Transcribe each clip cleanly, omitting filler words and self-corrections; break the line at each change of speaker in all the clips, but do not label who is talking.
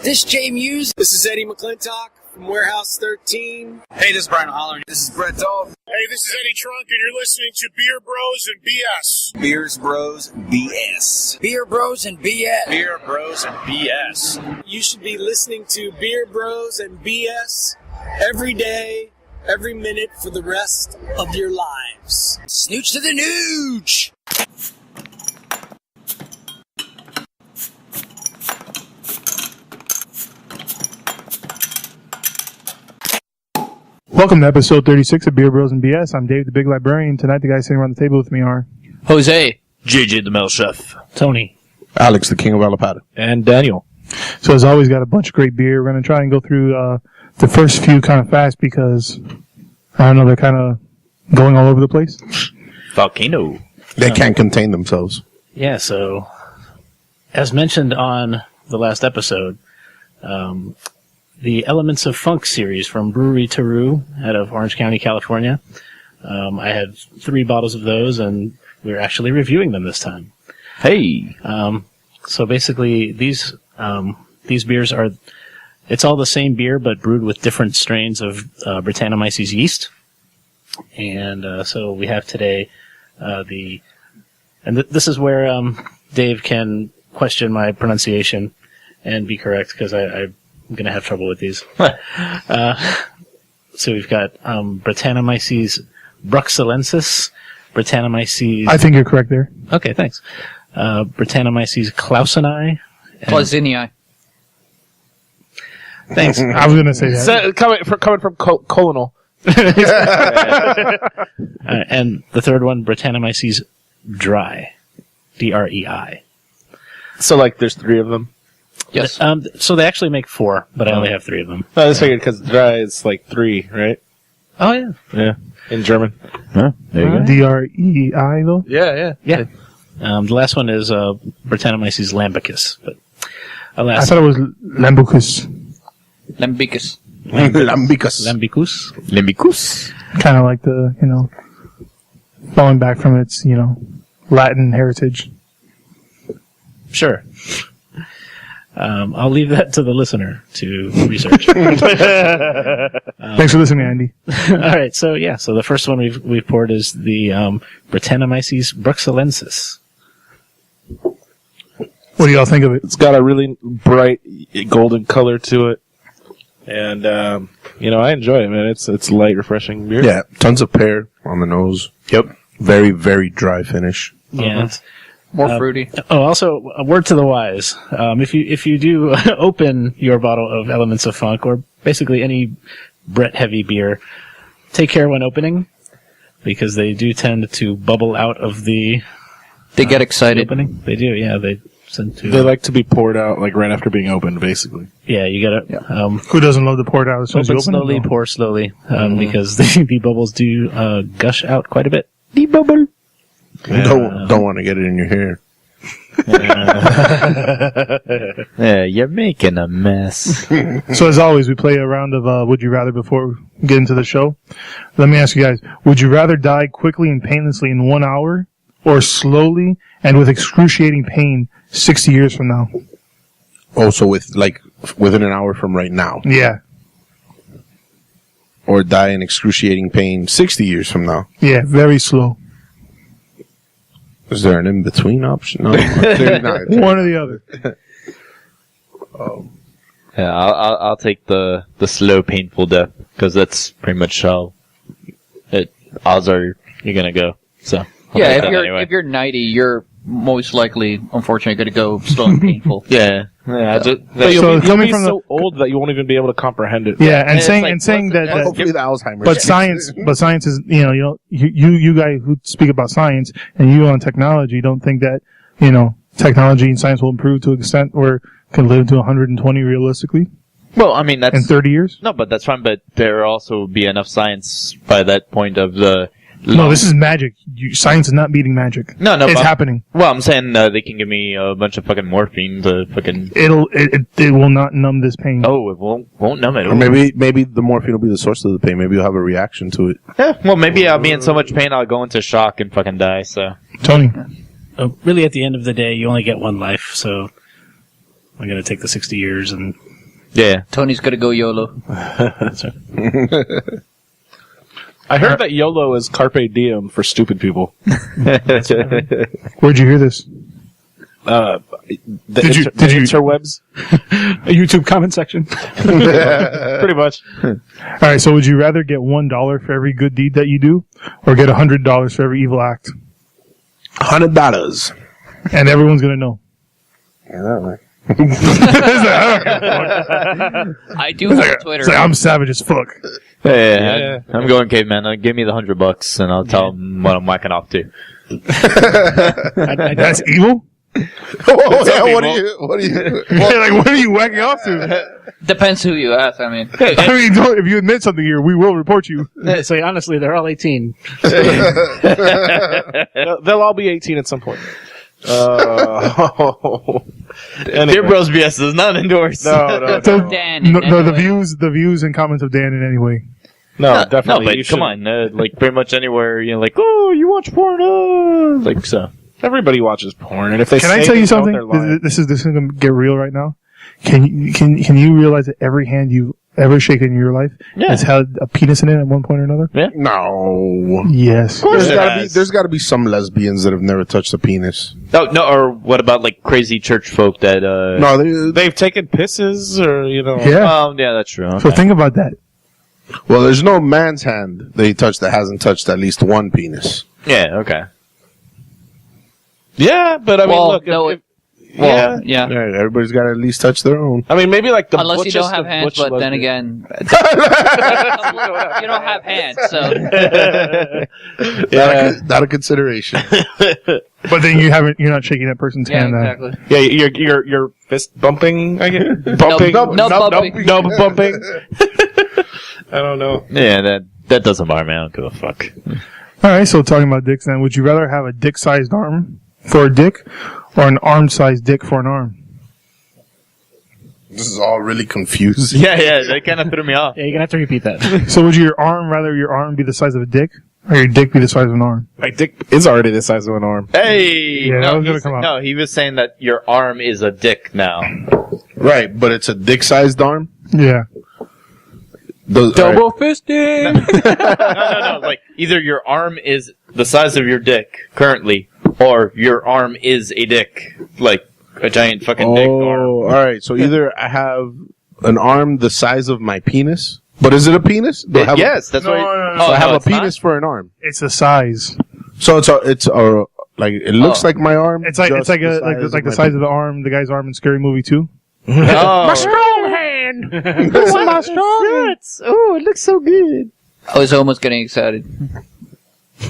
This Jay Muse.
This is Eddie McClintock from Warehouse 13.
Hey, this is Brian Holler.
This is Brett Dahl.
Hey, this is Eddie Trunk, and you're listening to Beer Bros and BS.
Beers Bros BS.
Beer Bros and BS.
Beer Bros and BS.
You should be listening to Beer Bros and BS every day, every minute for the rest of your lives.
Snooch to the nooch!
Welcome to episode 36 of Beer Bros and BS. I'm Dave, the Big Librarian. Tonight, the guys sitting around the table with me are
Jose,
JJ the Mel Chef,
Tony,
Alex, the King of Alapata,
and Daniel.
So, as always, got a bunch of great beer. We're going to try and go through the first few kind of fast because, I don't know, they're kind of going all over the place.
Volcano.
They can't contain themselves.
Yeah, so, as mentioned on the last episode, the Elements of Funk series from Bruery Terreux out of Orange County, California. I had 3 bottles of those, and we're actually reviewing them this time.
Hey.
So basically, these beers are, it's all the same beer, but brewed with different strains of Brettanomyces yeast. And so we have today this is where Dave can question my pronunciation and be correct, because I'm going to have trouble with these. So we've got Brettanomyces bruxellensis, Brettanomyces...
I think you're correct there.
Okay, thanks. Brettanomyces clauseni.
Clausenii.
Thanks.
I was going to say that.
So, coming from colonel.
And the third one, Brettanomyces dry. D-R-E-I.
So, like, there's 3 of them?
Yes. So they actually make 4, but I only have 3 of them.
I just figured because dry is like 3, right?
Oh, yeah.
Yeah. In German. Huh? There you go.
D-R-E-I, though?
Yeah.
The last one is Brettanomyces lambicus. But
I thought it was Lambicus.
Lambicus.
Lambicus.
Kind of like the, falling back from its, Latin heritage.
Sure. I'll leave that to the listener to research.
Thanks for listening, Andy.
All right, so the first one we've poured is the Brettanomyces bruxellensis.
What do y'all think of it?
It's got a really bright golden color to it. And, I enjoy it, man. It's light, refreshing beer.
Yeah, tons of pear on the nose.
Yep.
Very, very dry finish.
Yeah.
More fruity.
Also, a word to the wise. If you do open your bottle of Elements of Funk, or basically any Brett-heavy beer, take care when opening, because they do tend to bubble out of the...
They get excited.
Opening. They do, yeah. They tend to...
They like to be poured out, like, right after being opened, basically.
Yeah, you gotta...
Who doesn't love to pour it out as soon as you
open
open
slowly,
it?
pour slowly, because the bubbles do gush out quite a bit. The bubble!
Don't want to get it in your hair.
Yeah, you're making a mess.
So as always, we play a round of Would You Rather before we get into the show. Let me ask you guys, would you rather die quickly and painlessly in 1 hour, or slowly and with excruciating pain 60 years from now?
Also within an hour from right now.
Yeah.
Or die in excruciating pain 60 years from now.
Yeah, very slow.
Is there an in-between option? No.
One or the other.
Yeah, I'll take the slow, painful death, because that's pretty much how odds are you're gonna go. So
if you're 90, you're most likely, unfortunately, going to go slow and painful.
Yeah.
But you'll be so old that you won't even be able to comprehend it.
Yeah, and saying that
hopefully the Alzheimer's.
But science is, you guys who speak about science and you on technology don't think that, technology and science will improve to an extent where it can live to 120 realistically?
Well, I mean, that's...
In 30 years?
No, but that's fine, but there will also be enough science by that point of the...
No, this is magic. Science is not beating magic.
No,
it's happening.
Well, I'm saying they can give me a bunch of fucking morphine to fucking...
It will not numb this pain.
Oh, it won't numb it.
Or maybe the morphine will be the source of the pain. Maybe you'll have a reaction to it.
Yeah, well, maybe I'll be in so much pain I'll go into shock and fucking die, so...
Tony?
Really, at the end of the day, you only get one life, so I'm going to take the 60 years and
Yeah.
Tony's gonna go YOLO.
That's right. I heard that YOLO is carpe diem for stupid people.
Where'd you hear this?
The interwebs?
A YouTube comment section.
Pretty much.
All right, so would you rather get $1 for every good deed that you do, or get $100 for every evil act?
$100.
And everyone's gonna know.
I do have Twitter.
It's like, I'm savage as fuck.
Yeah. I'm going caveman. Give me the $100 and I'll tell them what I'm whacking off to.
That's evil?
What are you?
Like, what are you whacking off to?
Depends who you ask. I mean,
If you admit something here, we will report you.
Say honestly, they're all 18.
They'll all be 18 at some point. Anyway.
Beer Bros BS is not endorsed.
No.
Dan.
The views and comments of Dan in any way.
No, definitely.
No, but come on. Like, pretty much anywhere, like, oh, you watch porn. Like, so.
Everybody watches porn, and if they
Can I
say
tell
they
you
don't,
something?
they're lying.
This is going to get real right now. Can you realize that every hand you've ever shaken in your life has had a penis in it at one point or another?
Yeah.
No.
Yes.
There's got to be some lesbians that have never touched a penis.
No, or what about, like, crazy church folk that,
No,
They've taken pisses, or,
Yeah.
yeah, that's true.
So
Okay.
think about that.
well, there's no man's hand that he touched that hasn't touched at least one penis.
Yeah, okay.
Yeah, but I mean,
Well,
look.
no,
if,
well,
yeah.
yeah.
Right, everybody's got to at least touch their own.
I mean, maybe like the
Unless you
butchest
don't have
of
hands,
butch
but then
lesbians.
again, you don't have hands, so
Not a consideration.
But then you're not shaking that person's
yeah,
hand.
exactly.
Yeah, you're fist bumping. I guess bumping.
No bumping.
No bumping. I don't know.
Yeah, that doesn't bother me. I don't give a fuck.
All right, so talking about dicks then, would you rather have a dick-sized arm for a dick or an arm-sized dick for an arm?
This is all really confusing.
Yeah, that kind of threw me off.
Yeah, you're gonna have to repeat that.
So would your arm be the size of a dick, or your dick be the size of an arm?
My dick is already the size of an arm.
Hey!
Yeah, that was gonna come out.
No, he was saying that your arm is a dick now.
Right, but it's a dick-sized arm?
Yeah.
Double
fisting.
No. Like, either your arm is the size of your dick currently, or your arm is a dick. Like, a giant fucking dick arm.
Oh, alright, so either I have an arm the size of my penis, but is it a penis? Do I have
Yes, that's why.
no.
so I have a
it's not?
penis for an arm.
It's the size.
So it's like, it looks like my arm.
It's like
just
the
my
size of the arm, the guy's arm in Scary Movie 2.
Oh.
strong hand.
That's my strong. Oh, it looks so good.
I was almost getting excited.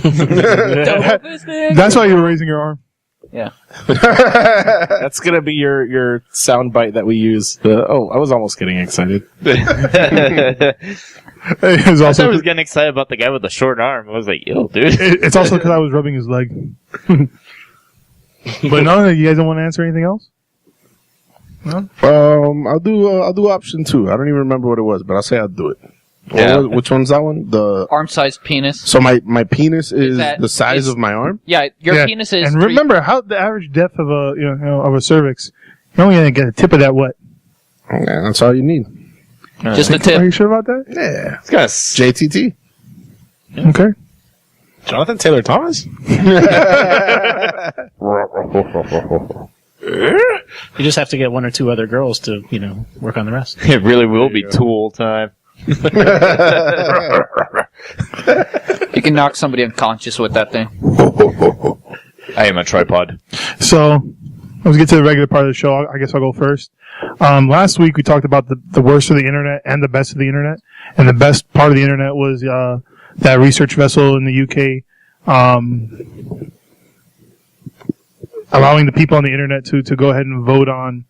That's why you were raising your arm.
Yeah.
That's gonna be your sound bite that we use. I was almost getting excited.
It was
I
also
was getting excited about the guy with the short arm. I was like, yo, dude.
it's also because I was rubbing his leg. But no, you guys don't want to answer anything else? No?
I'll do option 2. I don't even remember what it was, but I'll say I'll do it.
Yeah.
Which one's that one? The
Arm-sized penis.
So my penis is
that-
the size
is-
of my arm?
Yeah, your
Yeah,
penis is.
And remember how the average depth of a cervix, you're only gonna get a tip of that wet.
Yeah, that's all you need.
just a
Are
tip.
you sure about that?
Yeah.
It's got
JTT.
Okay.
Jonathan Taylor Thomas?
You just have to get one or two other girls to, work on the rest.
It really will be tool time.
You can knock somebody unconscious with that thing.
I am a tripod.
So let's get to the regular part of the show. I guess I'll go first. Last week we talked about the worst of the internet and the best of the internet, and the best part of the internet was that research vessel in the UK allowing the people on the internet to go ahead and vote on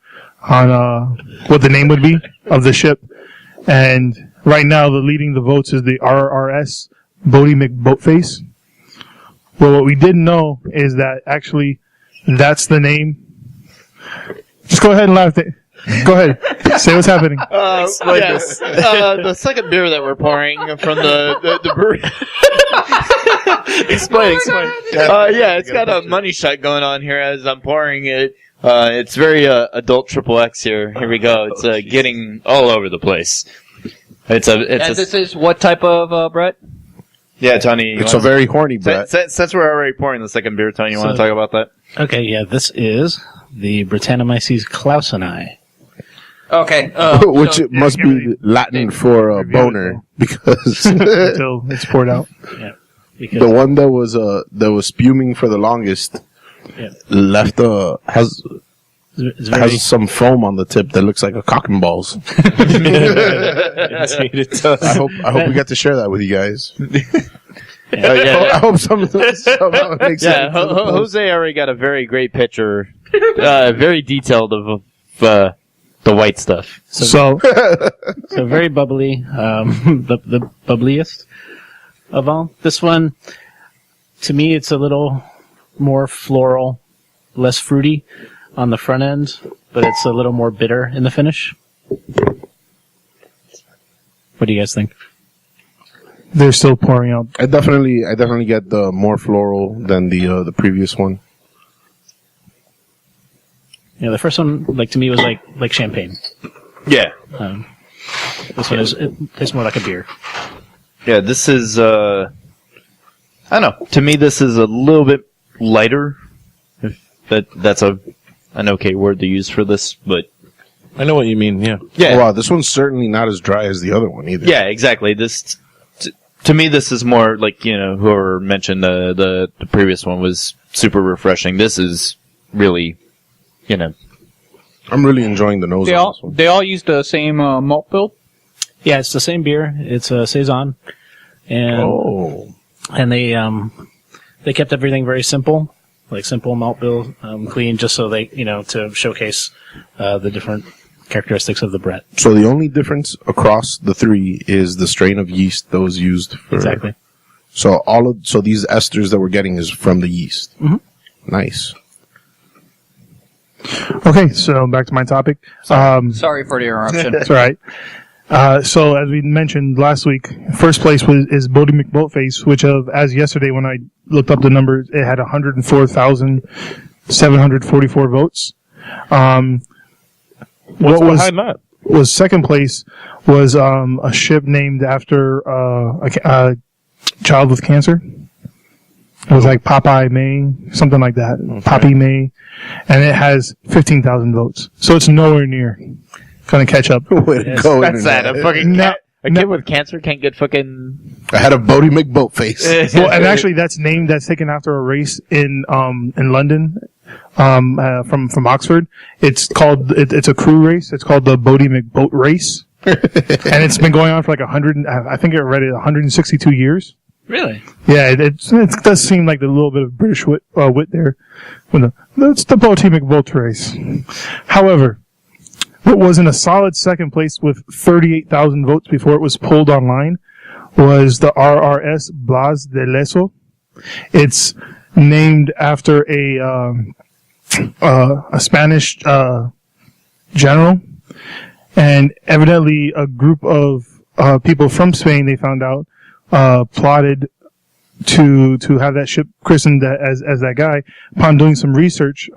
what the name would be of the ship. And right now, leading the votes is the RRS, Boaty McBoatface. Well, what we didn't know is that actually that's the name. Just go ahead and laugh. Go ahead. Say what's happening.
Yes. The second beer that we're pouring from the brewery. Explain. Yeah, it's got a money shot going on here as I'm pouring it. It's very adult triple X here. Here we go. It's getting all over the place.
And this is what type of Brett?
Yeah, Tony.
It's a very horny Brett.
Since we're already pouring the second beer, Tony, you want to talk about that?
Okay, yeah, this is the Britannomyces clauseni.
Okay.
Which it must be Latin for boner, because
Until it's poured out.
Yeah.
the one that was spuming for the longest left has
It's very,
some foam on the tip that looks like a cock and balls.
Indeed, it does.
I hope we get to share that with you guys.
Yeah.
I hope somehow it makes
Yeah,
sense.
Jose already got a very great picture, very detailed of the white stuff.
So,
so very bubbly, the bubbliest of all. This one, to me, it's a little more floral, less fruity on the front end, but it's a little more bitter in the finish. What do you guys think?
they're still pouring out.
I definitely get the more floral than the previous one.
Yeah, the first one, like to me, was like champagne.
Yeah.
This one tastes more like a beer.
Yeah, this is, I don't know. To me, this is a little bit lighter. If that's an okay word to use for this, but
I know what you mean. Yeah.
yeah.
Oh, wow, this one's certainly not as dry as the other one either.
Yeah, exactly. This, to me, this is more like, whoever mentioned the previous one was super refreshing. This is really,
I'm really enjoying the nose on this one.
They all use the same malt bill?
Yeah, it's the same beer. It's a saison, and they kept everything very simple, like simple malt bill, clean, just so they to showcase the different characteristics of the Brett.
So the only difference across the three is the strain of yeast that was used for.
Exactly.
So these esters that we're getting is from the yeast.
Mhm.
Nice.
Okay, so back to my topic.
Sorry for the interruption.
It's all right. So as we mentioned last week, first place is Boaty McBoatface, which as yesterday when I looked up the numbers, it had 104,744 votes.
What's behind that?
Was second place was a ship named after a child with cancer. It was like Popeye May, something like that. Okay. Poppy May. And it has 15,000 votes. So it's nowhere near going to catch up.
Way to go,
That's sad.
Internet.
A fucking kid with cancer can't get fucking...
I had a Boaty McBoatface.
Well, and actually that's taken after a race in London, from Oxford. It's it's a crew race. It's called the Boaty McBoat Race. And it's been going on for like 162 years.
Really?
Yeah, it does seem like a little bit of British wit there. It's the Boaty McBoat Race. However, what was in a solid second place with 38,000 votes before it was pulled online was the RRS Blas de Leso. It's named after a Spanish general, and evidently a group of people from Spain, they found out, plotted to have that ship christened as that guy. Upon doing some research,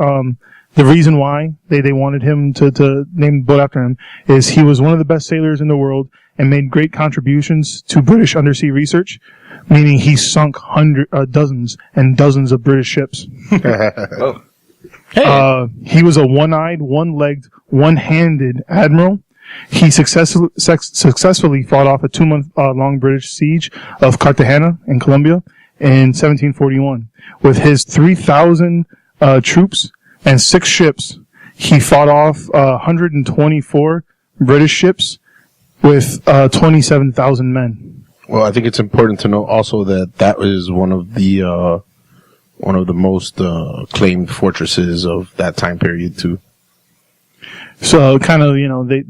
the reason why they wanted him to name the boat after him is he was one of the best sailors in the world and made great contributions to British undersea research, meaning he sunk dozens and dozens of British ships.
Oh.
He was a one-eyed, one-legged, one-handed admiral. He successfully fought off a 2-month long British siege of Cartagena in Colombia in 1741. With his 3,000 troops and 6 ships, he fought off 124 British ships with 27,000 men.
Well, I think it's important to note also that is one of the most claimed fortresses of that time period too.
So kind of, they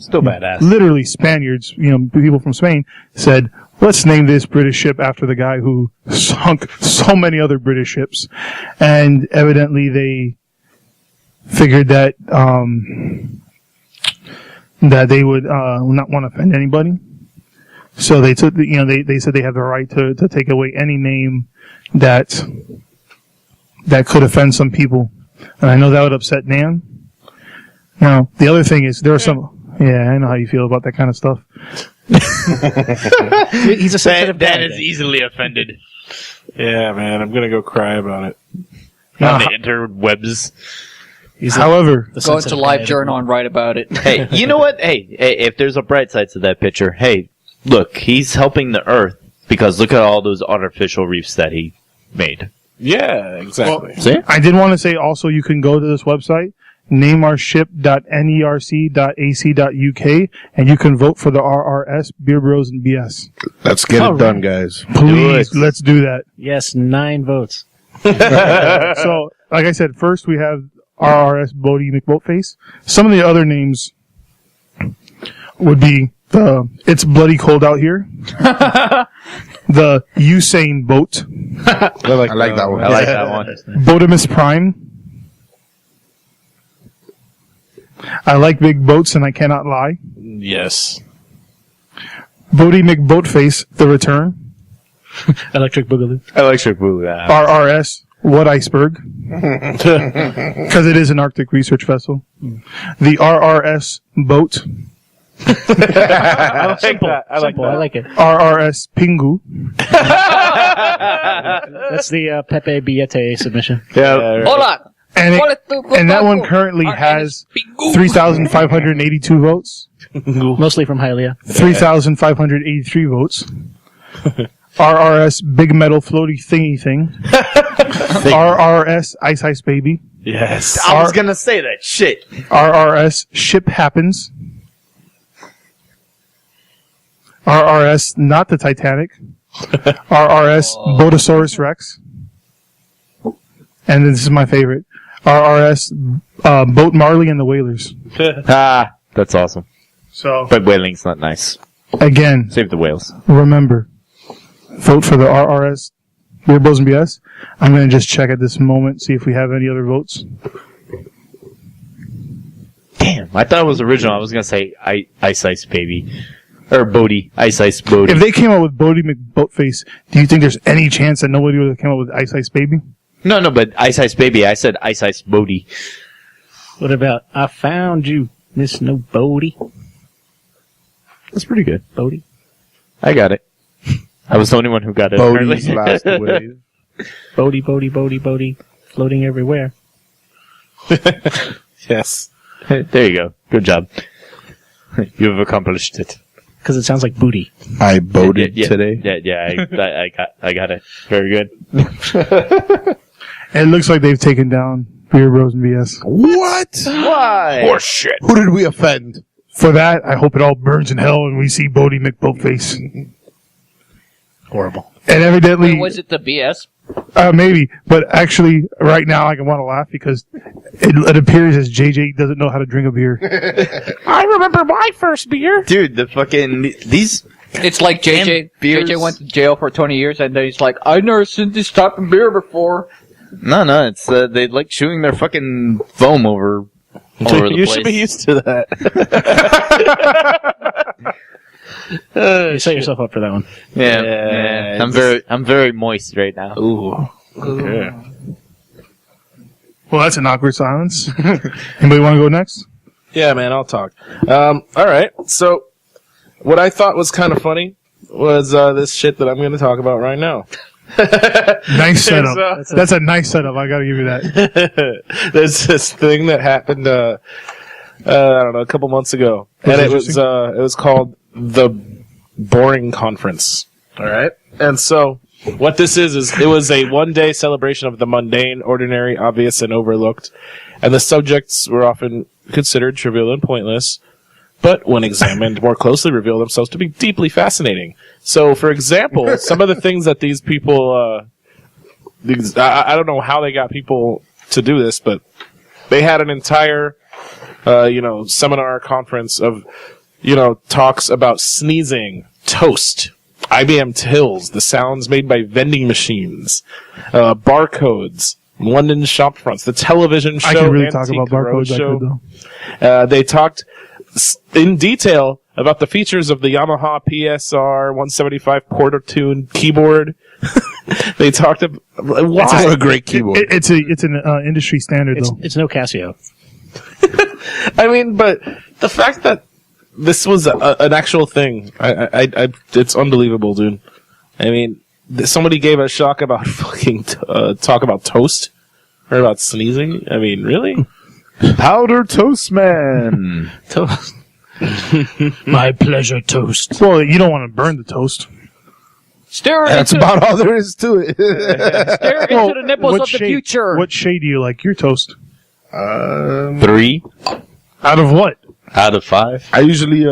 Still badass.
Literally Spaniards, people from Spain said, let's name this British ship after the guy who sunk so many other British ships. And evidently they figured that they would not want to offend anybody. So they took they said they have the right to take away any name that could offend some people. And I know that would upset Dan. Now, the other thing is, there are some... Yeah, I know how you feel about that kind of stuff.
He's a sensitive guy.
Dan is easily offended.
Yeah, man, I'm gonna go cry about it.
On the interwebs.
However,
Go into LiveJournal and write about it.
Hey, you know what? Hey, if there's a bright side to that picture, hey, look, he's helping the Earth because look at all those artificial reefs that he made.
Yeah, exactly.
See?
I did want to say also you can go to this website, nameourship.nerc.ac.uk, and you can vote for the RRS, Beer Bros, and BS.
Let's get it done, guys.
Please, let's do that.
Yes, 9 votes.
So, like I said, first we have RRS Boaty McBoatface. Some of the other names would be It's Bloody Cold Out Here, the Usain Boat,
I like that one.
I like that one.
Boatimus Prime, I like big boats and I cannot lie,
Yes.
Boaty McBoatface, The Return,
Electric Boogaloo.
Electric Boogaloo.
RRS What Iceberg, because it is an Arctic research vessel, the RRS Boat,
Simple. I like it.
RRS Pingu,
That's the Pepe Biete submission.
Yeah.
Hola!
and that one currently has 3,582 votes,
Mostly from Hylia.
3,583 votes. RRS Big Metal Floaty Thingy Thing. RRS Ice Baby.
Yes.
I was gonna say that shit.
RRS Ship Happens. RRS Not the Titanic. RRS Botosaurus Rex. And this is my favorite. RRS Boat Marley and the Whalers.
That's awesome.
So
But whaling's not nice.
again,
Save the whales.
remember, vote for the RRS Beer Bros and BS. I'm going to just check at this moment, see if we have any other votes.
Damn, I thought it was original. I was gonna say Ice Baby. Or Boaty. Ice Boaty.
If they came up with Boaty McBoatface, do you think there's any chance that nobody would have come up with Ice Baby?
No, but Ice Baby. I said Ice Boaty.
What about I Found You, Miss No Bodie?
That's pretty good.
Bodie?
I got it. I was the only one who got it.
Bodie's last away.
Bodie, floating everywhere.
Yes.
There you go. Good job. You have accomplished it.
Because it sounds like booty.
I boated today.
Yeah. I got it. Very good.
And it looks like they've taken down Beer Bros and BS.
What?
Why?
Horseshit.
Who did we offend?
For that, I hope it all burns in hell and we see Boaty McBoatface.
Horrible.
And evidently,
Was it the BS?
maybe, but actually, right now I want to laugh because it appears as JJ doesn't know how to drink a beer.
I remember my first beer.
Dude, the fucking these.
It's like JJ.
beers.
JJ went to jail for 20 years, and then he's like, "I've never seen this type of beer before."
No, it's they like chewing their fucking foam over the
You
place.
should be used to that.
You set yourself up for that one.
Yeah. I'm very moist right now.
Ooh. Okay.
Well, that's an awkward silence. Anybody want to go next?
Yeah, man, I'll talk. All right. So, what I thought was kind of funny was this shit that I'm going to talk about right now.
Nice setup. That's a nice setup. I got to give you that.
There's this thing that happened, I don't know, a couple months ago, and it was called the Boring Conference. All right, and so what this is it was a one-day celebration of the mundane, ordinary, obvious, and overlooked, and the subjects were often considered trivial and pointless, but when examined more closely, reveal themselves to be deeply fascinating. So, for example, some of the things that these people, I don't know how they got people to do this, but they had an entire, seminar conference of, talks about sneezing, toast, IBM tills, the sounds made by vending machines, barcodes, London shop fronts, the television show.
I can really
Antique
talk about barcodes.
Roadshow.
I could, though.
They talked in detail about the features of the Yamaha PSR 175 Portatune keyboard, They talked about why.
It's a great keyboard.
It's an industry standard though.
It's no Casio.
I mean, but the fact that this was an actual thing, it's unbelievable, dude. I mean, somebody gave a shock about fucking talk about toast or about sneezing. I mean, really?
Powder toast man.
Toast. My pleasure, toast.
Well, you don't want to burn the toast.
Stare
That's
into,
about all there is to it.
stare
Well,
into the nipples
what
of the
shade-
future.
What shade do you like your toast?
3
Out of what?
out of 5.
I usually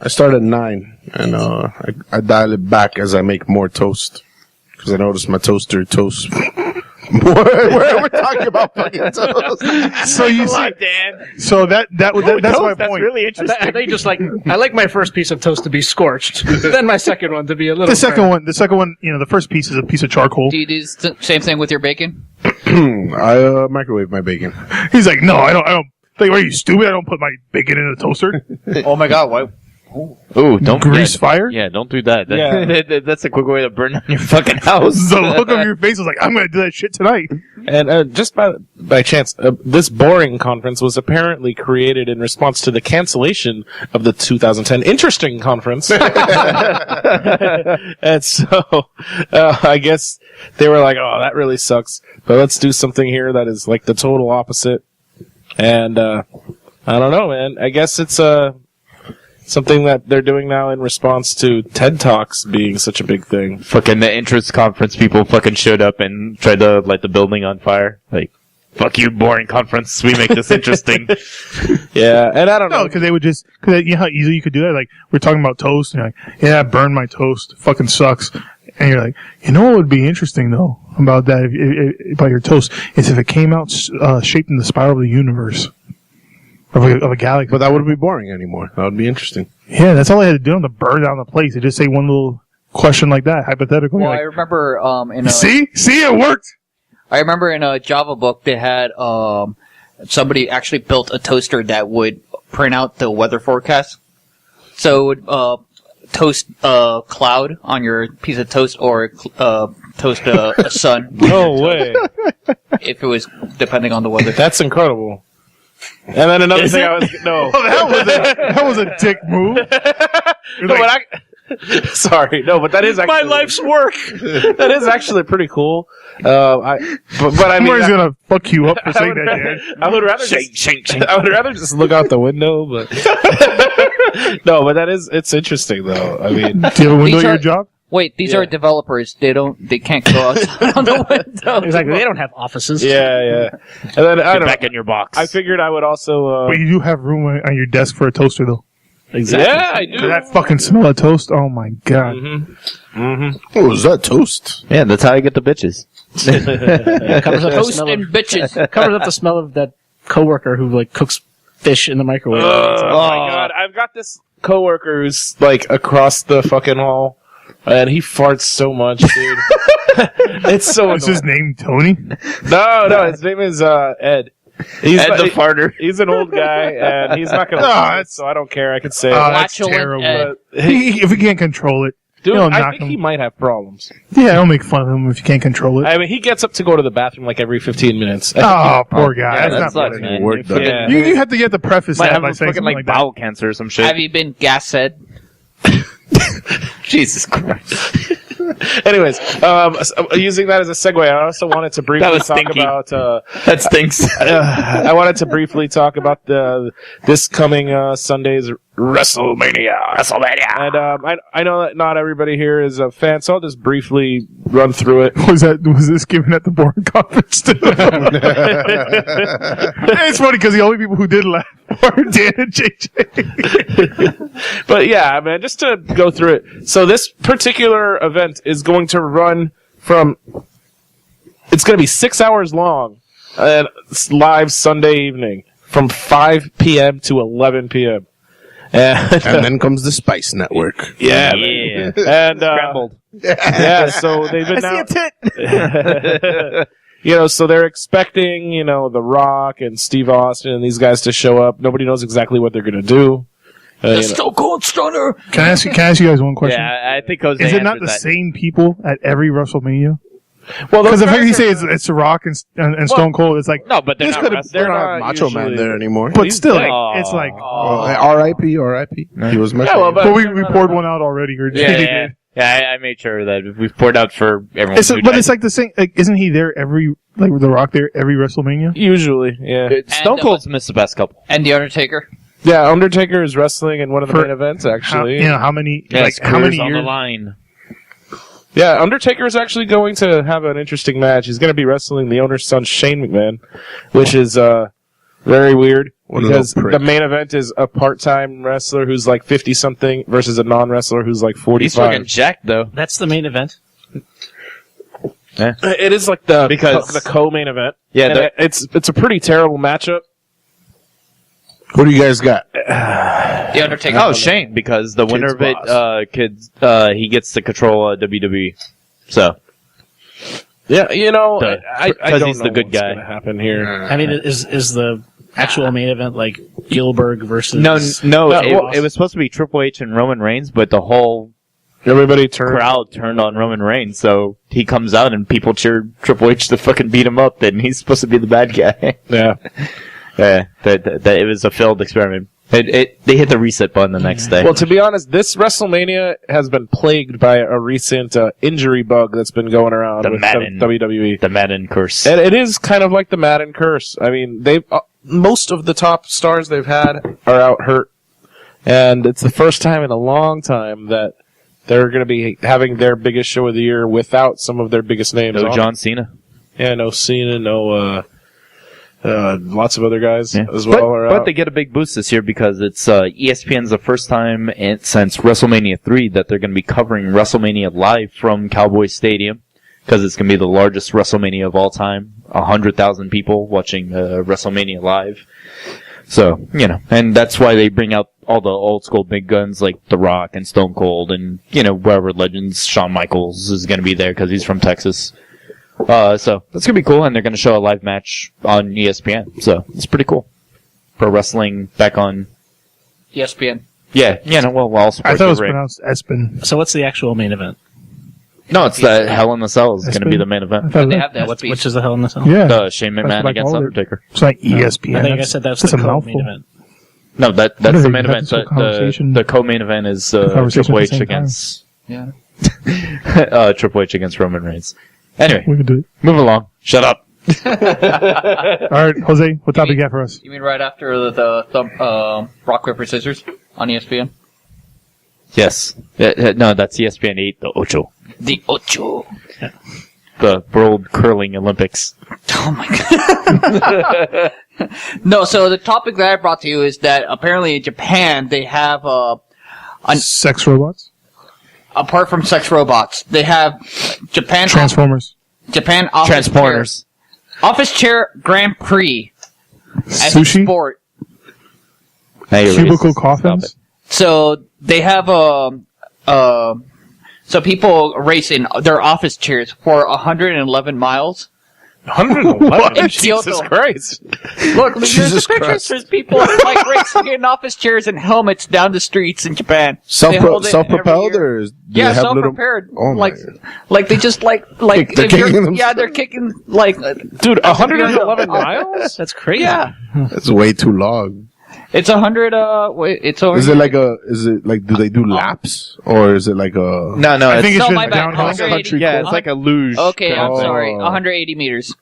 I start at 9 and I dial it back as I make more toast because I notice my toaster toasts more. We're talking about fucking toast.
So you see, so that's my point.
I think just like I like my first piece of toast to be scorched, then my second one to be a little.
The second one, you know, the first piece is a piece of charcoal.
Do you do the same thing with your bacon?
I microwave my bacon.
He's like, no, I don't. Like, are you stupid? I don't put my bacon in a toaster.
Oh my god, why?
Ooh, don't
Grease fire.
Yeah, don't do that.
Yeah.
That's a quick way to burn down your fucking house.
The look on your face was like, I'm going to do that shit tonight.
And just by chance, this boring conference was apparently created in response to the cancellation of the 2010 Interesting Conference. And so, I guess they were like, oh, that really sucks. But let's do something here that is like the total opposite. And I don't know, man. I guess it's something that they're doing now in response to TED Talks being such a big thing.
Fucking the interest conference people fucking showed up and tried to light the building on fire. Like, fuck you, boring conference. We make this interesting.
Yeah, and I don't know.
No, because they would just, because you know how easily you could do that? Like, we're talking about toast, and you're like, yeah, burn my toast. It fucking sucks. And you're like, you know what would be interesting, though, about that, about your toast, is if it came out shaped in the spiral of the universe. Of a galaxy.
But that wouldn't be boring anymore. That would be interesting.
Yeah, that's all they had to do to burn down the place. They just say one little question like that, hypothetical.
Well,
You're
I
like,
remember in a,
see, it worked.
I remember in a Java book they had somebody actually built a toaster that would print out the weather forecast. So it would toast a cloud on your piece of toast or toast a sun.
No way.
If it was depending on the weather.
That's incredible. And then another thing
Oh, that was a dick move.
Sorry, no, but that is actually
My life's work.
that is actually pretty cool. But I mean,
Somebody's gonna fuck you up for saying that, Dan.
I would rather I would rather just look out the window, but no, but it's interesting though. I mean,
Do you have a window at your job?
Wait, these are developers. They can't go outside on the window.
Exactly. They don't have offices.
yeah. And then I
Get
don't
back
know.
in your box.
I figured I would also.
But you do have room on your desk for a toaster, though.
Exactly.
Yeah, I do.
That fucking smell of toast. Oh my god.
Oh, is that toast?
Yeah, that's how I get the bitches.
It covers up the
Toast
smell
and
of,
bitches.
covers up the smell of that coworker who like cooks fish in the microwave.
Oh my god! I've got this coworker who's like across the fucking hall, and he farts so much, dude. It's so.
Is his name Tony?
No, his name is Ed. He's
Ed the farter.
He's an old guy, and he's not going to listen, so I don't care. I can say it.
That's
Flatulent
terrible.
Ed.
If he can't control it,
Dude,
you'll
I
knock
think
him.
he might have problems.
Yeah, don't make fun of him if you can't control it.
I mean, he gets up to go to the bathroom like every 15 minutes.
Oh, poor guy.
Yeah,
That's
that
not
sucks,
fair.
man.
Work done.
Yeah.
You have to get the preface
Might
that
have
by
a
saying
fucking
something
like
like
bowel cancer or some shit.
Have you been gas-fed?
Jesus Christ.
Anyways, using that as a segue, I also wanted to briefly
That was
talk
stinky.
about.
That stinks.
I wanted to briefly talk about this coming Sunday's Wrestlemania. And I know that not everybody here is a fan, so I'll just briefly run through it.
that. Was this given at the boring conference too? It's funny because the only people who did laugh were Dan and JJ.
But yeah, man, just to go through it. So this particular event is going to run from. It's going to be 6 hours long, and it's live Sunday evening from 5 p.m. to 11 p.m. And
then comes the Spice Network.
yeah,
Yeah.
and
Scrambled.
yeah, so they've been now. So they're expecting, The Rock and Steve Austin and these guys to show up. Nobody knows exactly what they're going to do.
Stone Cold Stunner.
Can I ask you guys one question?
Yeah, I think Jose
Is it not
answered
the
that.
same people at every WrestleMania?
Well,
Because the fact you say it's The Rock and Stone Cold, it's like
No, but they're
This
not
could've-
wrestlers.
they're
They're
not
not Macho Man
usually-
there anymore.
but still,
Oh.
it's like.
R.I.P. R.I.P. He was my
Yeah, well,
favorite.
But we poured one out already. Or
Yeah, I made sure that we've poured out for everyone.
But it's like the same. Like, isn't he there every The Rock there every WrestleMania?
Usually, yeah.
Stone
And,
Cold's missed the best couple.
And The Undertaker.
Yeah, Undertaker is wrestling in one of the
For-
main events, actually.
How many?
Yeah,
like how many
on the
years?
line.
Yeah, Undertaker is actually going to have an interesting match. He's going to be wrestling the owner's son, Shane McMahon, which is very weird.
What a little
Because
prick.
the main event is a part-time wrestler who's like 50-something versus a non-wrestler who's like
He's
45.
fucking jacked, though.
That's the main event.
It is like the co-main event.
Yeah,
And it's a pretty terrible matchup.
What do you guys got?
The Undertaker.
Oh, Shane, because the winner of it, he gets to control WWE. So,
Yeah, you know,
The-
I
because
don't
he's
know
the good
what's
guy.
gonna happen here.
I mean, is the actual main event like Gilbert versus?
no,
well,
it was supposed to be Triple H and Roman Reigns, but the whole
Everybody turn.
crowd turned on Roman Reigns, so he comes out and people cheered Triple H to fucking beat him up, and he's supposed to be the bad guy.
Yeah.
Yeah, that it was a failed experiment. They hit the reset button the next day.
Well, to be honest, this WrestleMania has been plagued by a recent injury bug that's been going around
The
with
Madden.
WWE.
The Madden curse.
And it is kind of like the Madden curse. I mean, they've most of the top stars they've had are out hurt, and it's the first time in a long time that they're going to be having their biggest show of the year without some of their biggest names.
No
on
John Cena.
it. Yeah, no Cena, no lots of other guys
Yeah.
as well are
But
out.
they get a big boost this year because it's ESPN's the first time since WrestleMania 3 that they're going to be covering WrestleMania live from Cowboys Stadium because it's going to be the largest WrestleMania of all time. 100,000 people watching WrestleMania live. So, you know, and that's why they bring out all the old school big guns like The Rock and Stone Cold and, you know, wherever legends, Shawn Michaels is going to be there because he's from Texas. So that's gonna be cool, and they're gonna show a live match on ESPN. So it's pretty cool. Pro wrestling back on.
ESPN.
Yeah, no, well, I'll support
I thought it was
the ring.
pronounced Espen.
So what's the actual main event?
No, it's the Hell in the Cell is gonna be the main
I
event.
thought
They
that-
have that.
Which is the Hell in the Cell?
yeah,
Shane
That's
McMahon
what I
against
called it.
Undertaker.
it's like ESPN.
I think I said that's
that's
the
a
co-main
mouthful.
event.
No, that's
What
the
is it?
main
You have
event.
this whole conversation-
The co-main event is
conversation
Triple
at the
H
same
against
Yeah.
Triple H against Roman Reigns. Anyway,
We could do it.
move along. Shut up.
All right, Jose, what topic you got for us?
You mean right after the rock paper scissors on ESPN?
Yes. No, that's ESPN 8, the Ocho.
The Ocho.
The World Curling Olympics.
Oh my god. No, so the topic that I brought to you is that apparently in Japan they have
Sex robots,
apart from sex robots, they have Japan
Transformers.
Japan office
Transporters.
Office chair Grand Prix as
Sushi?
a sport.
Now you're
Cubicle
racist. Stop
coffins.
it.
So they have so people race in their office chairs for 111 miles.
111?
In
Jesus
Kyoto.
Christ.
Look, there's
Jesus
the pictures.
Christ.
There's people like racing in office chairs and helmets down the streets in Japan. They hold it
Self-propelled
every year.
or do
Yeah,
they have little?
self-prepared.
Oh my
like,
God.
like they just like
They're
if
kicking
you're-
themselves.
Yeah, they're kicking like
Dude, 111 miles?
That's crazy.
yeah.
That's way too long.
It's 100. It's over.
Is it like do they do laps or is it like a?
No,
I
it's
think it's
No,
just
my bad.
downhill.
180.
yeah, it's like a luge.
Okay, I'm
Oh.
sorry. 180 meters.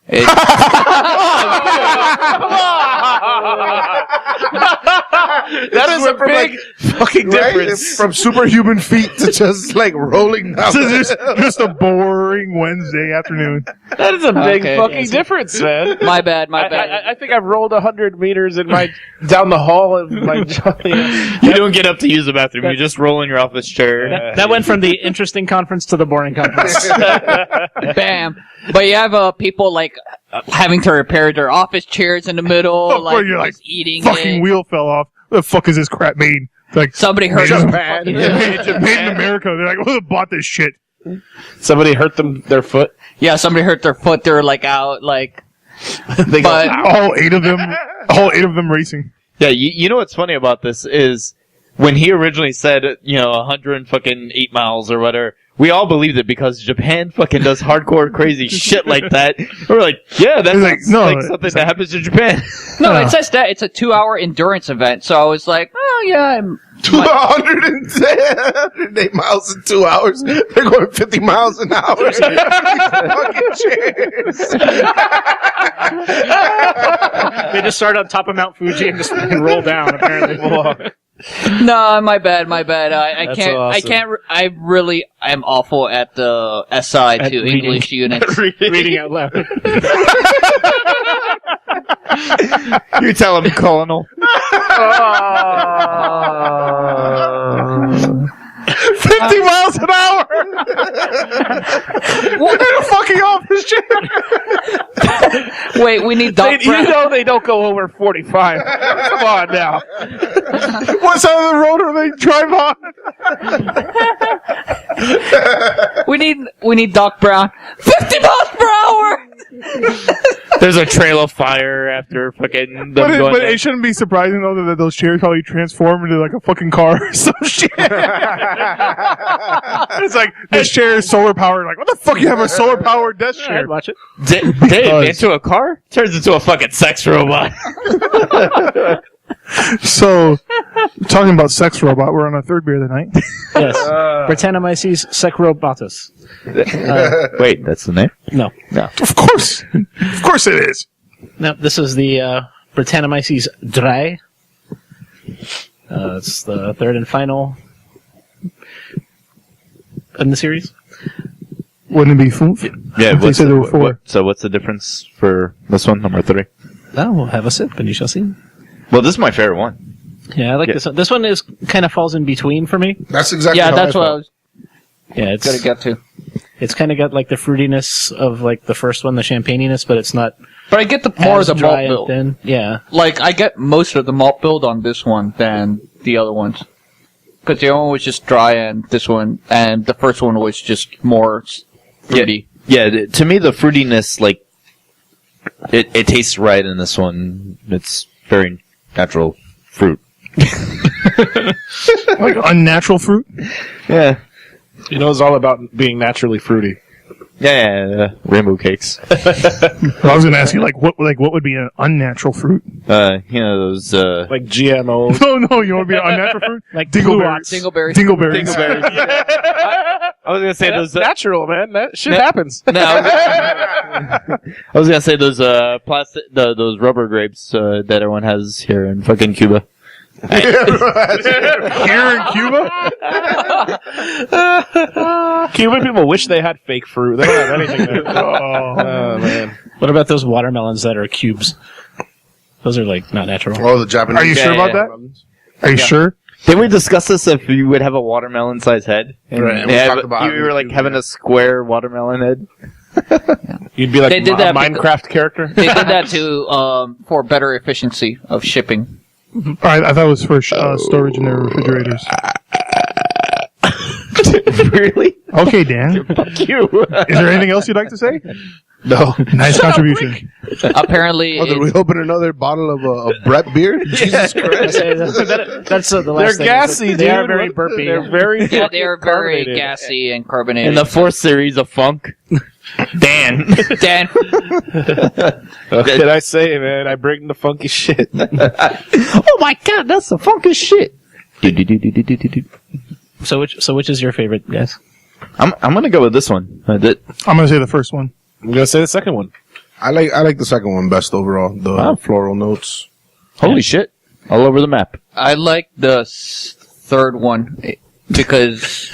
That is a
Went from,
big fucking
Right?
difference.
From superhuman feet to just like rolling down.
just a boring Wednesday afternoon.
That is a big
Okay,
fucking
yes.
difference, man.
My bad. My bad.
I think I've rolled 100 meters in my down the hall of my
You don't get up to use the bathroom. You just roll in your office chair.
That went from the interesting conference to the boring conference.
Bam. But you have people like having to repair their office chairs in the middle,
Where
like
you're like,
just eating
fucking
it.
wheel fell off. The fuck is this crap made? It's like
Somebody hurt
made,
them.
made in America. They're like, who bought this shit?
somebody hurt their foot.
Yeah, somebody hurt their foot. They're like out, like.
They go,
But
All eight of them racing.
Yeah, you know what's funny about this is when he originally said, 108 miles or whatever, we all believed it because Japan fucking does hardcore crazy shit like that. We're like, yeah, that's like something that happens in Japan.
No, it says that it's a 2-hour endurance event. So I was like, oh yeah,
108 miles in 2 hours. They're going 50 miles an hour. Fucking chairs.
They just start on top of Mount Fuji and just fucking roll down, apparently.
No, my bad. I
That's
can't.
awesome.
I can't. I really am awful at the SI to
reading.
English units.
Reading out loud.
You tell him, Colonel.
50 miles an hour! They're fucking off his chair!
Wait, we need Doc Brown.
they don't go over 45. Come on now.
What side of the road are they drive on?
We need Doc Brown. 50 miles per hour.
There's a trail of fire after fucking them
But
going down.
it shouldn't be surprising though that those chairs probably transform into like a fucking car or some shit. It's like this chair is solar powered. Like, what the fuck? You have a solar powered desk chair?
I'd watch it.
Dave, into a car? Turns into a fucking sex robot.
So, talking about sex robot, we're on our third beer of the night.
Yes. Britannomyces Secrobatus.
Wait, that's the name?
No.
Of course it is.
No, this is the Britannomyces Dry. It's the third and final in the series.
Wouldn't it be foof?
Yeah,
They said there were four.
So what's the difference for this one, number 3?
Oh, we'll have a sip and you shall see.
Well, this is my faird one.
Yeah, I like this one. This one is kind of falls in between for me.
That's exactly
Yeah,
how
that's
I
what I
felt.
was
Yeah, it's
gonna get to.
It's kind of got like the fruitiness of like the first one, the champagniness, but it's not
But I get more of
as
the
dry
malt
and
build.
thin. Yeah,
Like, I get most of the malt build on this one than the other ones. Because the other one was just dry, and this one, and the first one was just more fruity.
Yeah, to me, the fruitiness, like, it tastes right in this one. It's very natural fruit.
Like unnatural fruit?
Yeah.
It's all about being naturally fruity.
Yeah, rainbow cakes.
I was going to ask you, what would be an unnatural fruit?
Those,
Like GMOs.
No, you want to be an unnatural fruit?
like
Dingleberries.
Dingleberries.
Dingleberries.
I was gonna say
That's
those.
natural, man. That shit happens.
No, I was gonna say those plastic, those rubber grapes that everyone has here in fucking Cuba.
Here in Cuba?
Cuban people wish they had fake fruit. They don't have anything there. Oh, man.
What about those watermelons that are cubes? Those are like not natural.
Oh, the Japanese.
Are you sure about that? Are you sure?
Didn't we discuss this if you would have a watermelon-sized head?
Right, and we
Yeah,
talked
but
about
you
having
were
a
like
cube,
having
yeah.
a square watermelon head.
You'd be like
They did
a
that
Minecraft character.
They did that for better efficiency of shipping.
All right, I thought it was for storage in their refrigerators.
Really?
Okay, Dan.
Fuck you.
Is there anything else you'd like to say?
No.
Nice contribution.
Apparently,
Oh, did we open another bottle of Brett beer? Jesus Christ.
That's the last
They're
thing.
gassy,
They
dude.
are very burpy.
They're very
yeah, they are very
carbonated.
gassy and carbonated.
In the fourth series of Funk, Dan.
Dan,
What can I say, man? I bring the funky shit.
Oh my god, that's the funkest shit.
So which is your favorite, guys?
I'm gonna go with this one.
I'm going to say the first one.
I'm gonna say the second one.
I like the second one best overall. The floral notes.
Holy shit! All over the map.
I like the third one because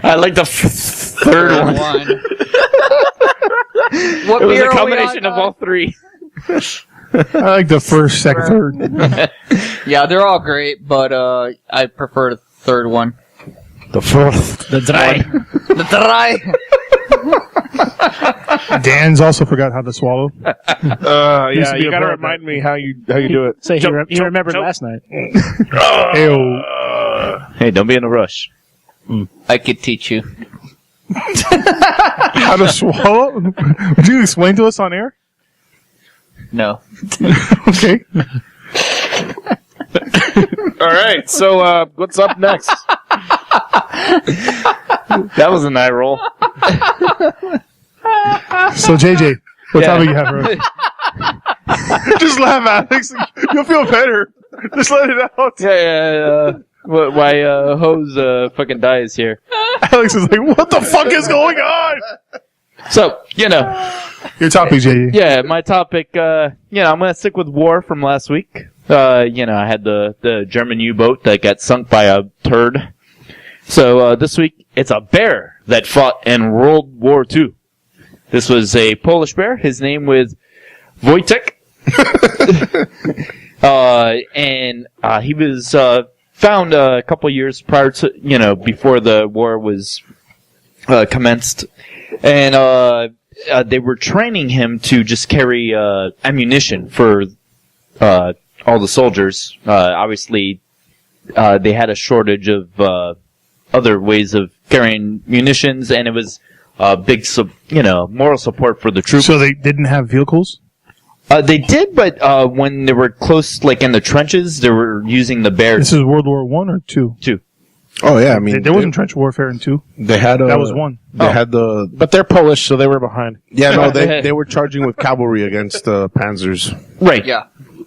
I like the third one.
What
It was
beer
a
are we
combination
on,
of all three.
I like the first, second, third.
Yeah, they're all great, but I prefer the third one.
The fourth.
The dry.
The dry.
Dan's also forgot how to swallow.
Yeah,
Used to be
you
a
gotta
bird,
remind me how you do it.
Say
Choke,
he
choke,
remembered
choke.
last night.
Ew.
Hey, don't be in a rush.
I could teach you.
How to swallow? Would you explain to us on air?
No.
Okay.
All right. So what's up next?
That was an eye roll.
So JJ, what topic you have, bro? Just laugh, Alex. You'll feel better. Just let it out.
Yeah. Why Hose fucking dies here.
Alex is like, what the fuck is going on?
So,
your topic, JJ.
Yeah, my topic, I'm gonna stick with war from last week. I had the German U-boat that got sunk by a turd. So, this week, it's a bear that fought in World War II. This was a Polish bear. His name was Wojtek. And he was found a couple years prior to, before the war was commenced. And they were training him to just carry ammunition for all the soldiers. Obviously, they had a shortage of other ways of carrying munitions, and it was big, moral support for the troops.
So they didn't have vehicles?
They did, but when they were close, like in the trenches, they were using the bears.
This is World War I or II?
II.
Oh yeah, I mean
there wasn't trench warfare in II.
They had
that was one.
They had the,
but they're Polish, so they were behind.
Yeah, no, they were charging with cavalry against the panzers.
Right.
Yeah.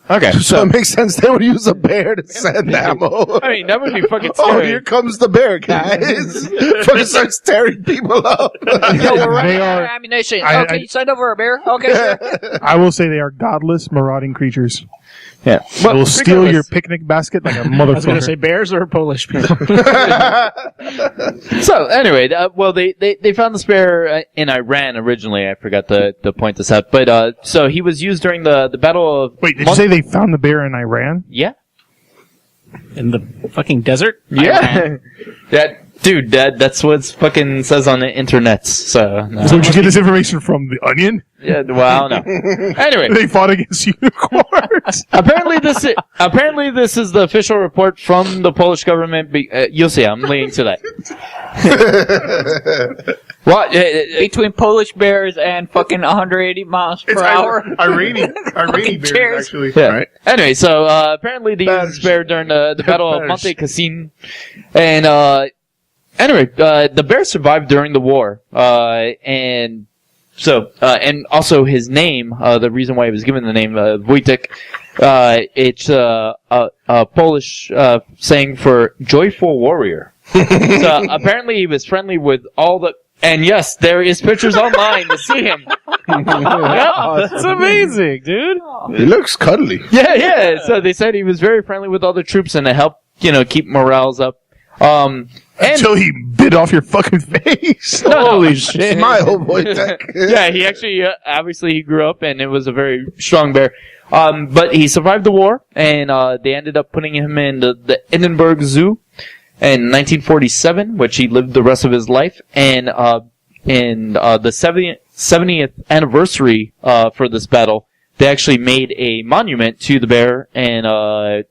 Okay.
So it makes sense they would use a bear to send ammo.
I mean, that would be fucking
Oh,
scary.
here comes the bear, guys! Fucking starts tearing people up.
They are.
Ammunition.
I-
Okay, send over a bear. Okay, sure.
I will say they are godless, marauding creatures.
Yeah.
They will steal your picnic basket like a
I was going to
motherfucker.
say bears or Polish people.
So anyway, they found this bear in Iran originally. I forgot to point this out, but so he was used during the Battle of.
Wait, did you say they found the bear in Iran?
Yeah.
In the fucking desert?
Yeah. That's what fucking says on the internet. So. No.
So did you get this information from The Onion?
Yeah. Well, no. Anyway,
They fought against unicorns.
apparently this is the official report from the Polish government. You'll see. I'm leaning to that. What?
Between Polish bears and fucking 180 miles per hour.
Iranian bears,
chairs.
actually.
Yeah.
Right.
Anyway, so apparently they used this bear during the Battle of Monte Cassino, and anyway, the bear survived during the war, and also his name, the reason why he was given the name Wojtek, it's a Polish saying for joyful warrior. So apparently he was friendly with all the. And yes, there is pictures online to see him.
Yeah, that's amazing, dude.
He looks cuddly.
Yeah. So they said he was very friendly with all the troops and to help, keep morales up.
Until he bit off your fucking face.
Holy shit.
Smile, Wojtek.
Yeah, he actually, obviously he grew up and it was a very strong bear. But he survived the war and, they ended up putting him in the Edinburgh Zoo in 1947, which he lived the rest of his life. And, in, the 70th anniversary, for this battle, they actually made a monument to the bear in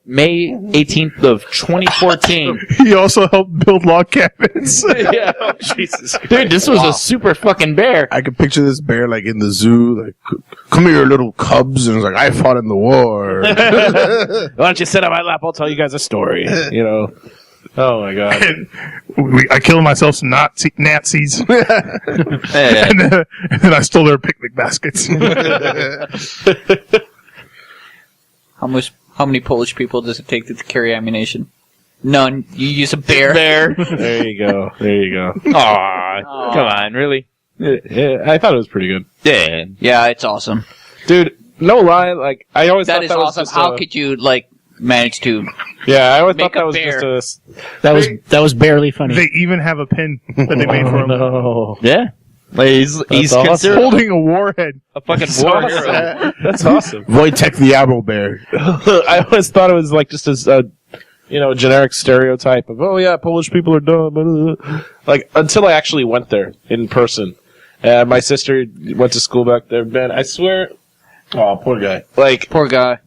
May 18th of 2014.
He also helped build log cabins.
Yeah, Jesus, dude, this was a super fucking bear.
I could picture this bear like in the zoo, like, come here, little cubs, and it's like, I fought in the war.
Why don't you sit on my lap? I'll tell you guys a story. Oh my god.
I killed myself some Nazis. and then I stole their picnic baskets.
How many Polish people does it take to carry ammunition? None. You use a bear.
There you go.
Aw, come on, really?
Yeah, I thought it was pretty good.
Yeah.
Yeah, it's awesome.
Dude, no lie, like, I always
That
thought
is
that was
awesome.
just
How could you, manage to...
Yeah, I always
make
thought that
a
was
bear?
just
That was barely funny.
They even have a pin that they made for him.
no.
Yeah. Like, he's
awesome.
considered
Holding a warhead.
a fucking war hero.
That's awesome.
Wojtek the Apple Bear.
I always thought it was like just as a, generic stereotype of, oh yeah, Polish people are dumb. Like, until I actually went there in person. My sister went to school back there, man. I swear. Oh, poor guy. Like,
Poor guy.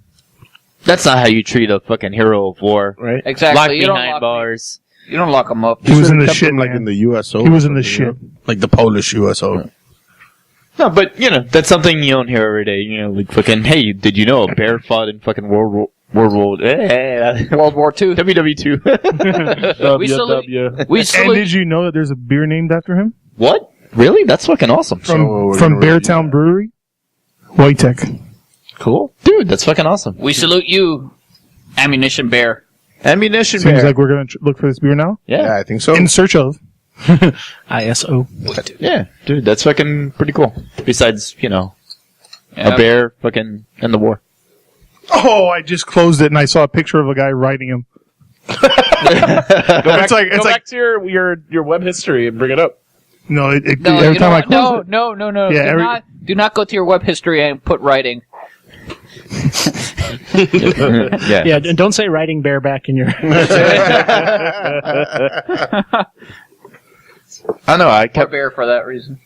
That's not how you treat a fucking hero of war.
right?
Exactly.
Locked
You don't
behind
lock
bars.
You don't lock them up.
He was in the
Kept
shit,
him, like
man.
in the USO.
He was in the
or
shit.
something, like the Polish USO.
No, but, that's something you don't hear every day. Like fucking, hey, did you know a bear fought in fucking World World War
II.
WW2.
We salute. We
And
salute.
did you know that there's a beer named after him?
What? Really? That's fucking awesome.
From Beartown Brewery? Wojtek.
Cool. Dude, that's fucking awesome.
We salute you, Ammunition Bear.
Ammunition
Seems
Bear.
like we're going to look for this beer now.
Yeah, I think so.
In search of.
ISO.
Yeah, dude, that's fucking pretty cool. Besides, a bear fucking in the war.
Oh, I just closed it and I saw a picture of a guy riding him.
Go back to your web history and bring it up.
No,
No,
every time I close it.
No.
Yeah,
Do not go to your web history and put writing.
Yeah.
Yeah, and don't say riding bareback in your.
I know. I
Or
kept.
bear for that reason.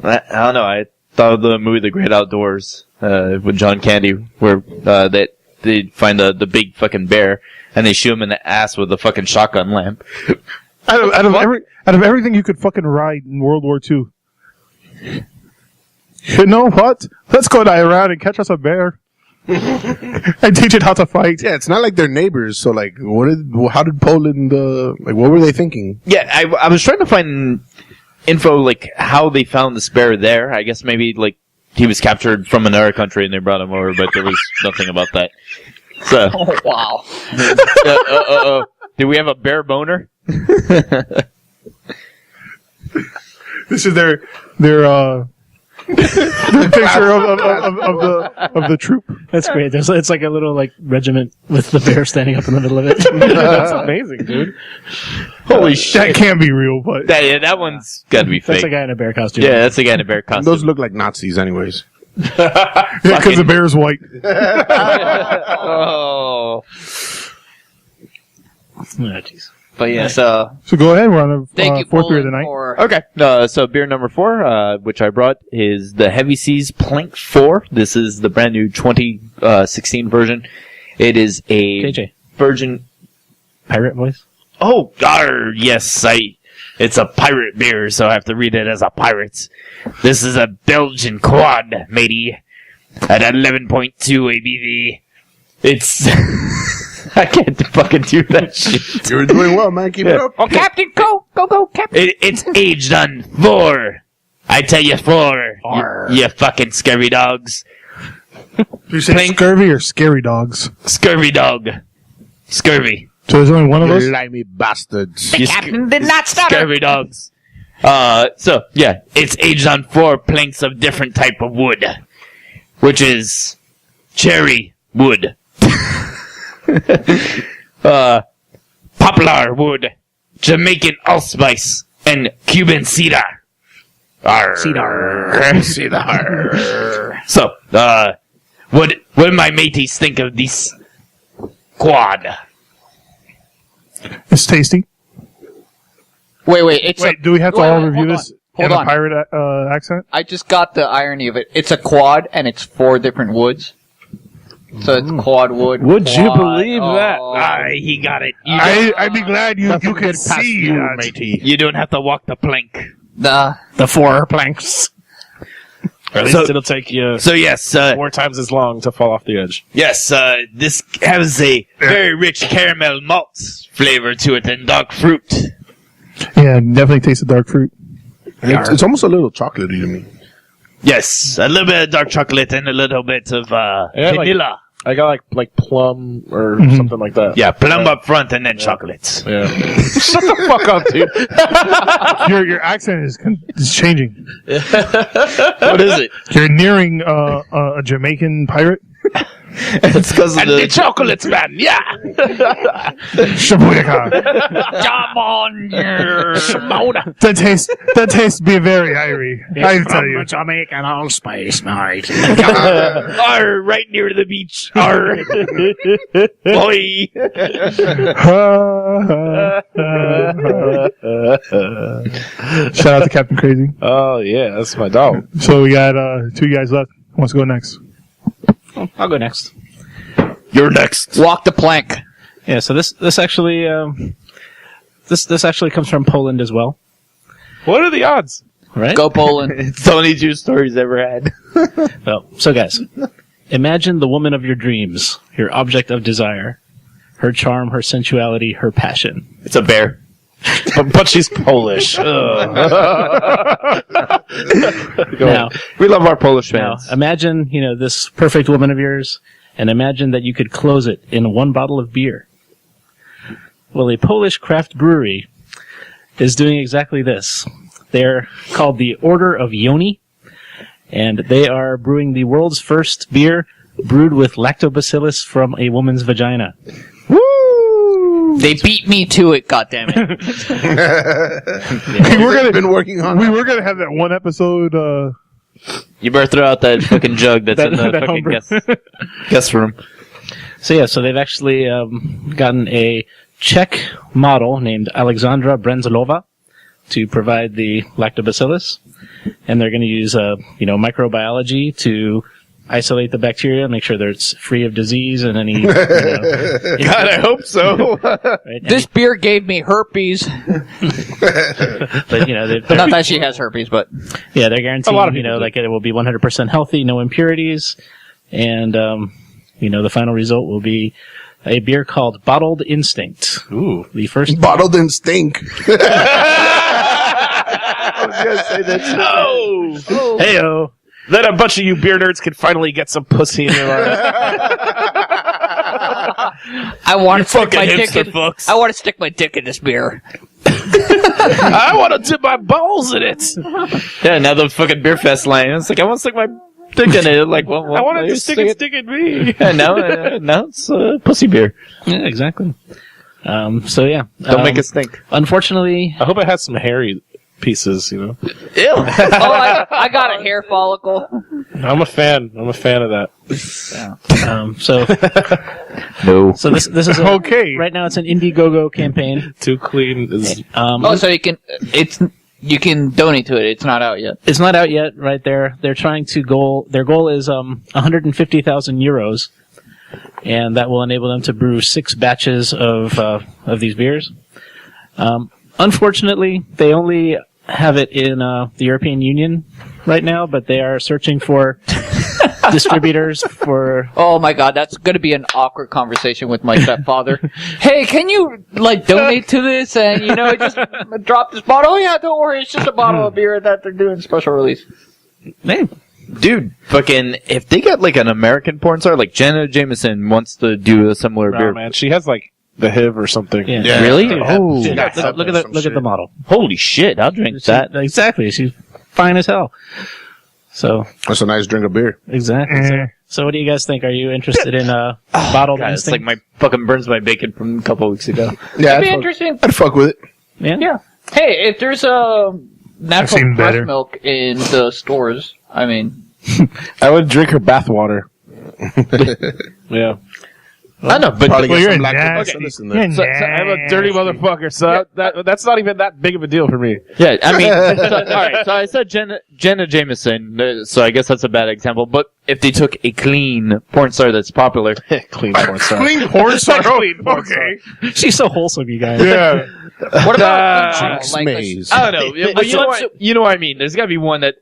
I don't know. I thought of the movie The Great Outdoors with John Candy, where they find the big fucking bear and they shoot him in the ass with a fucking shotgun lamp.
Out of everything you could fucking ride in World War II. You know what? Let's go to Iran and catch us a bear. And teach it how to fight.
Yeah, it's not like they're neighbors. So, like, how did Poland, what were they thinking?
Yeah, I was trying to find info, like, how they found this bear there. I guess maybe, like, he was captured from another country and they brought him over, but there was nothing about that. So.
Oh, wow.
Do we have a bear boner?
This is their picture of the troop.
That's great. It's like a little like regiment with the bear standing up in the middle of it.
That's amazing, dude.
Holy shit.
That can't be real, but
That one's gotta be fake.
That's a guy in a bear costume.
Yeah, that's a guy in a bear costume.
Those look like Nazis, anyways.
because the bear's white.
Oh.
Jeez.
But yes,
So go ahead. We're on
thank
the
you,
fourth beer of the
Poland,
night.
for
Okay, so beer number 4, which I brought, is the Heavy Seas Plank 4. This is the brand new 2016 version. It is a
JJ.
virgin...
Pirate voice?
Oh, yes, it's a pirate beer, so I have to read it as a pirate. This is a Belgian quad, matey, at 11.2 ABV. It's... I can't fucking do that shit.
You're doing well, man. Keep it up.
Oh, Captain, go, Captain.
It's aged on 4. I tell you 4. You fucking scurvy dogs.
You say scurvy or scary dogs?
Scurvy dog. Scurvy.
So there's only one of us?
Limey bastards.
The captain did not stutter.
Scurvy dogs. So, yeah, it's aged on 4 planks of different type of wood, which is cherry wood. Poplar wood, Jamaican allspice, and Cuban cedar. Cedar. So, what do my mateys think of this quad?
It's tasty.
Wait.
Do we have to all review
hold
this
on.
in
Hold
a
on.
pirate accent?
I just got the irony of it. It's a quad, and it's 4 different woods. So it's quad wood.
Would you
quad,
believe that?
He got it.
I'd be glad you could see that.
matey.
You don't have to walk the plank.
The
4 planks.
Or at least it'll take you
So yes,
4 times as long to fall off the edge.
yes, this has a very rich caramel malt flavor to it and dark fruit.
Yeah, definitely tastes the dark fruit.
It's almost a little chocolatey to me.
Yes, a little bit of dark chocolate and a little bit of vanilla.
I got like plum or something like that.
Yeah, plum up front and then chocolate.
Yeah. Shut the fuck up, dude.
Your accent is changing.
What is it?
You're nearing a Jamaican pirate.
It's because of
And the chocolates, man. Yeah.
Shabuyaka.
Come on,
That taste be very airy. I tell you.
Jamaican allspice, mate.
Arr, right near the beach. Arr. Boy.
Shout out to Captain Crazy.
Oh yeah, that's my dog.
So we got 2 guys left. Who wants to go next?
I'll go next.
You're next.
Walk the plank.
Yeah, so this actually this actually comes from Poland as well,
What are the odds?
right?
Go Poland.
It's the only 2 stories ever had.
Well, so guys, imagine the woman of your dreams, your object of desire, her charm, her sensuality, her passion.
It's a bear.
but she's Polish.
Now,
We love our Polish
now,
fans.
imagine, this perfect woman of yours, and imagine that you could close it in one bottle of beer. Well, a Polish craft brewery is doing exactly this. They're called the Order of Yoni, and they are brewing the world's first beer brewed with lactobacillus from a woman's vagina.
They beat me to it, goddammit.
Been working on
We were gonna have that one episode.
You better throw out that fucking jug that's in the
that
fucking
homebrew.
guest room.
So they've actually gotten a Czech model named Alexandra Brenzlova to provide the lactobacillus, and they're going to use microbiology to isolate the bacteria, make sure that it's free of disease and any.
God, I hope so.
Right?
This beer gave me herpes.
But
Not that she has herpes, but
yeah, they're guaranteeing
A lot of people do.
it will be 100% healthy, no impurities, and the final result will be a beer called Bottled Instinct.
Ooh.
The first
bottled and stink.
Oh!
Heyo.
Then a bunch of you beer nerds can finally get some pussy in your life.
I want to stick
fucking
my dick
hipster
in.
fucks.
I want to stick my dick in this beer.
I want to dip my balls in it.
Yeah, now the fucking beer fest line. It's like, I want to stick my dick in it. Like, well,
I wanted to stick in me.
Yeah, now it's pussy beer.
Yeah, exactly.
Don't make us think.
Unfortunately,
I hope it has some hairy pieces,
Ew.
Oh, I got a hair follicle.
I'm a fan. I'm a fan of that.
No.
so this is
Okay.
right now it's an Indiegogo campaign.
Too clean is...
So you can donate to it. It's not out yet.
It's not out yet, right there. They're trying to their goal is 150,000 euros, and that will enable them to brew 6 batches of these beers. Unfortunately, they only have it in the European Union right now, but they are searching for distributors for...
Oh my god, that's going to be an awkward conversation with my stepfather. Hey, can you donate to this and just drop this bottle? Oh yeah, don't worry, it's just a bottle of beer that they're doing special release.
Man,
Dude, fucking, if they got an American porn star, like Jenna Jameson wants to do a similar
Oh,
beer.
man. She has, the HIV or something.
yeah.
Really?
Dude,
Oh.
dude,
got
look at the model.
Holy shit, I'll drink that.
Exactly, she's fine as hell. So
That's a nice drink of beer.
exactly.
Eh.
So what do you guys think? Are you interested in bottled
God, it's
instinct?
like my fucking burns my bacon from a couple weeks ago.
Yeah,
It'd be interesting.
I'd fuck with it.
Yeah.
Hey, if there's a natural
seen
breast
better.
milk in the stores, I mean,
I would drink her bath water. Yeah.
I know, but
Probably
Well,
get
you're
some
nasty.
lactobacillus in there.
So I'm a dirty motherfucker, so that's not even that big of a deal for me.
yeah, I mean, alright, so I said Jenna Jameson, so I guess that's a bad example, but if they took a clean porn star that's popular,
Clean porn star.
Clean porn star.
Clean porn star.
Okay.
She's so wholesome, you guys.
Yeah.
what about
Jinx Maze.
I don't know, but you know what I mean, there's gotta be one that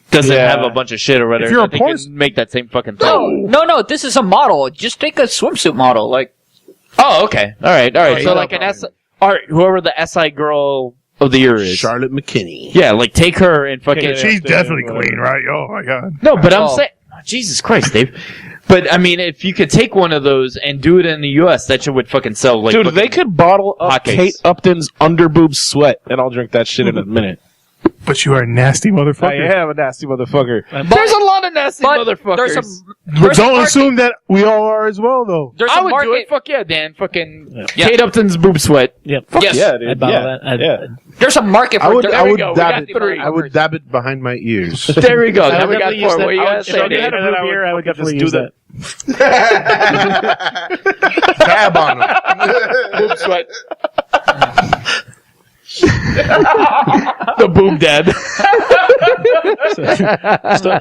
doesn't
Yeah.
have a bunch of shit or whatever,
If you're a
that they
porn
can make that same fucking thing.
No, this is a model. Just take a swimsuit model.
Oh, okay. Alright. So
yeah,
an S, alright, whoever the SI girl of the year is.
Charlotte McKinney.
Yeah, take her and fucking...
Yeah.
She's definitely clean, right? Oh my god.
No, but I'm
Oh.
saying... Jesus Christ, Dave. But, I mean, if you could take one of those and do it in the U.S., that shit would fucking sell,
Dude,
fucking
they could bottle up
hotcakes.
Kate Upton's underboob sweat, and I'll drink that shit in a minute.
But you are a nasty
I
motherfucker.
am a nasty motherfucker.
There's a lot of nasty
but
motherfuckers.
But don't assume that we all are as well, though.
There's
I
a
would
market.
do it. Fuck yeah, Dan. Fucking
Yeah.
Kate Upton's boob sweat.
Yep.
Yes.
Yeah, dude.
I'd bottle
yeah.
that.
Yeah.
There's a market for
I would
there
I
we
would
go. We
dab
got
it.
the
I would dab it behind my ears.
There we go.
I
Now
would
we got
definitely use
4.
that.
What you
I
gotta
would-
say,
if I
Dave?
had a
Then I
root beer, I would definitely use
just do
that.
Dab on them.
Boob sweat. The boob dad.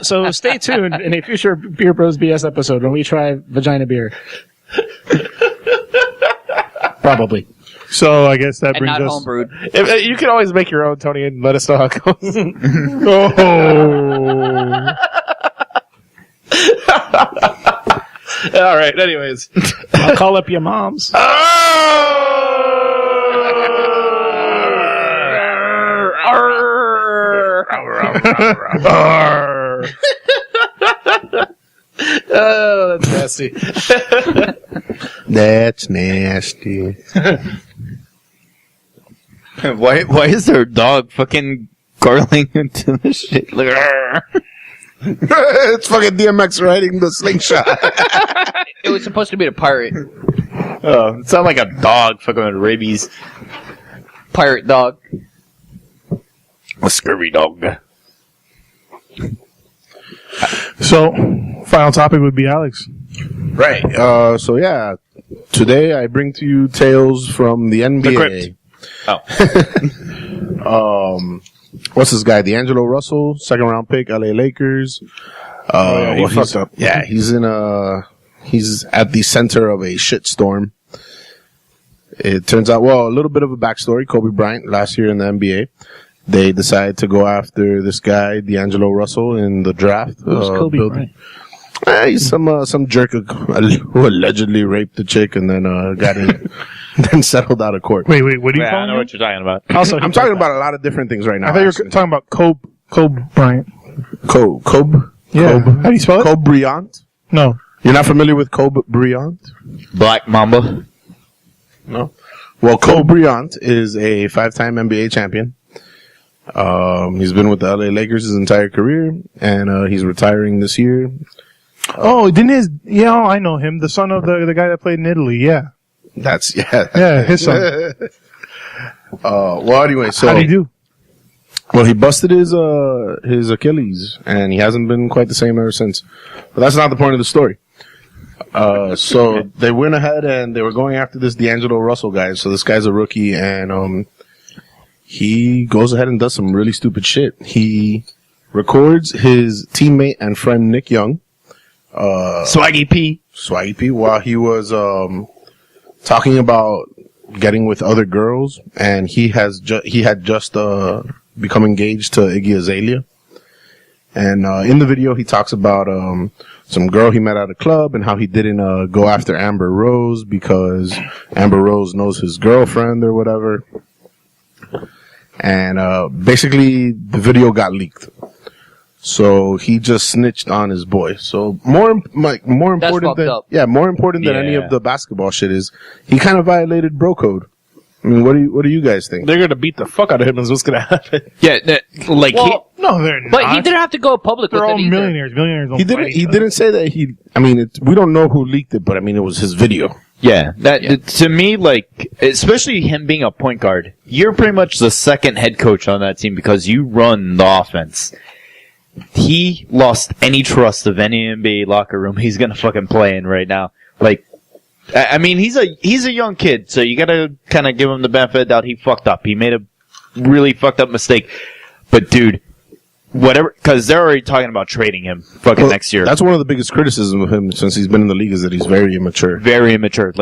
So stay tuned in a future Beer Bros BS episode when we try vagina beer. Probably.
So I guess that
and
brings
not
us.
homebrewed.
You can always make your own, Tony, and let us know how it goes.
Oh.
All right. Anyways,
I'll call up your moms.
Oh, that's nasty.
That's nasty.
Why is there a dog fucking gargling into the shit? Like,
It's fucking DMX riding the slingshot.
It was supposed to be a pirate.
oh, it sounds like a dog fucking with rabies.
Pirate dog.
A scurvy dog.
So, final topic would be Alex.
Right. So yeah, today I bring to you tales from the NBA. What's this guy? D'Angelo Russell, second round pick, LA Lakers.
He fucked up.
Yeah, he's at the center of a shitstorm. It turns out, a little bit of a backstory. Kobe Bryant last year in the NBA. They decided to go after this guy, D'Angelo Russell, in the draft.
Who's Kobe Bryant?
He's some jerk who allegedly raped the chick and then got in, then settled out of court.
Wait, what are you
I
calling
know
him?
what you're talking about.
Also,
I'm talking about a lot of different things right now.
I thought you were talking about Kobe Bryant.
Kobe?
Yeah.
Kobe?
How do you spell it?
Kobe Bryant?
No.
You're not familiar with Kobe Bryant?
Black Mamba.
No. Well, Kobe Bryant is a 5-time NBA champion. He's been with the LA Lakers his entire career, and he's retiring this year.
Oh, I know him. The son of the guy that played in Italy. Yeah.
Yeah,
his son.
Well, anyway, so
How'd he do?
Well, he busted his Achilles, and he hasn't been quite the same ever since. But that's not the point of the story. So they went ahead and they were going after this D'Angelo Russell guy. So this guy's a rookie, and he goes ahead and does some really stupid shit. He records his teammate and friend Nick Young,
Swaggy P,
while he was talking about getting with other girls, and he had just become engaged to Iggy Azalea. And in the video, he talks about some girl he met at a club and how he didn't go after Amber Rose because Amber Rose knows his girlfriend or whatever. And basically, the video got leaked. So he just snitched on his boy. So more important than any of the basketball shit is he kind of violated bro code. I mean, what do you guys think?
They're gonna beat the fuck out of him. Is what's gonna happen?
Yeah,
No, they're not.
But he didn't have to go public
They're
with
all
it either.
millionaires. Millionaires don't
He
fight
didn't.
each
He
other.
didn't say that we don't know who leaked it, but I mean, it was his video.
Yeah, to me, especially him being a point guard, you're pretty much the second head coach on that team because you run the offense. He lost any trust of any NBA locker room he's gonna fucking play in right now. I mean, he's a young kid, so you gotta kind of give him the benefit of the doubt. He fucked up. He made a really fucked up mistake. But dude, whatever, because they're already talking about trading him next year.
That's one of the biggest criticisms of him since he's been in the league is that he's very immature.
Very immature.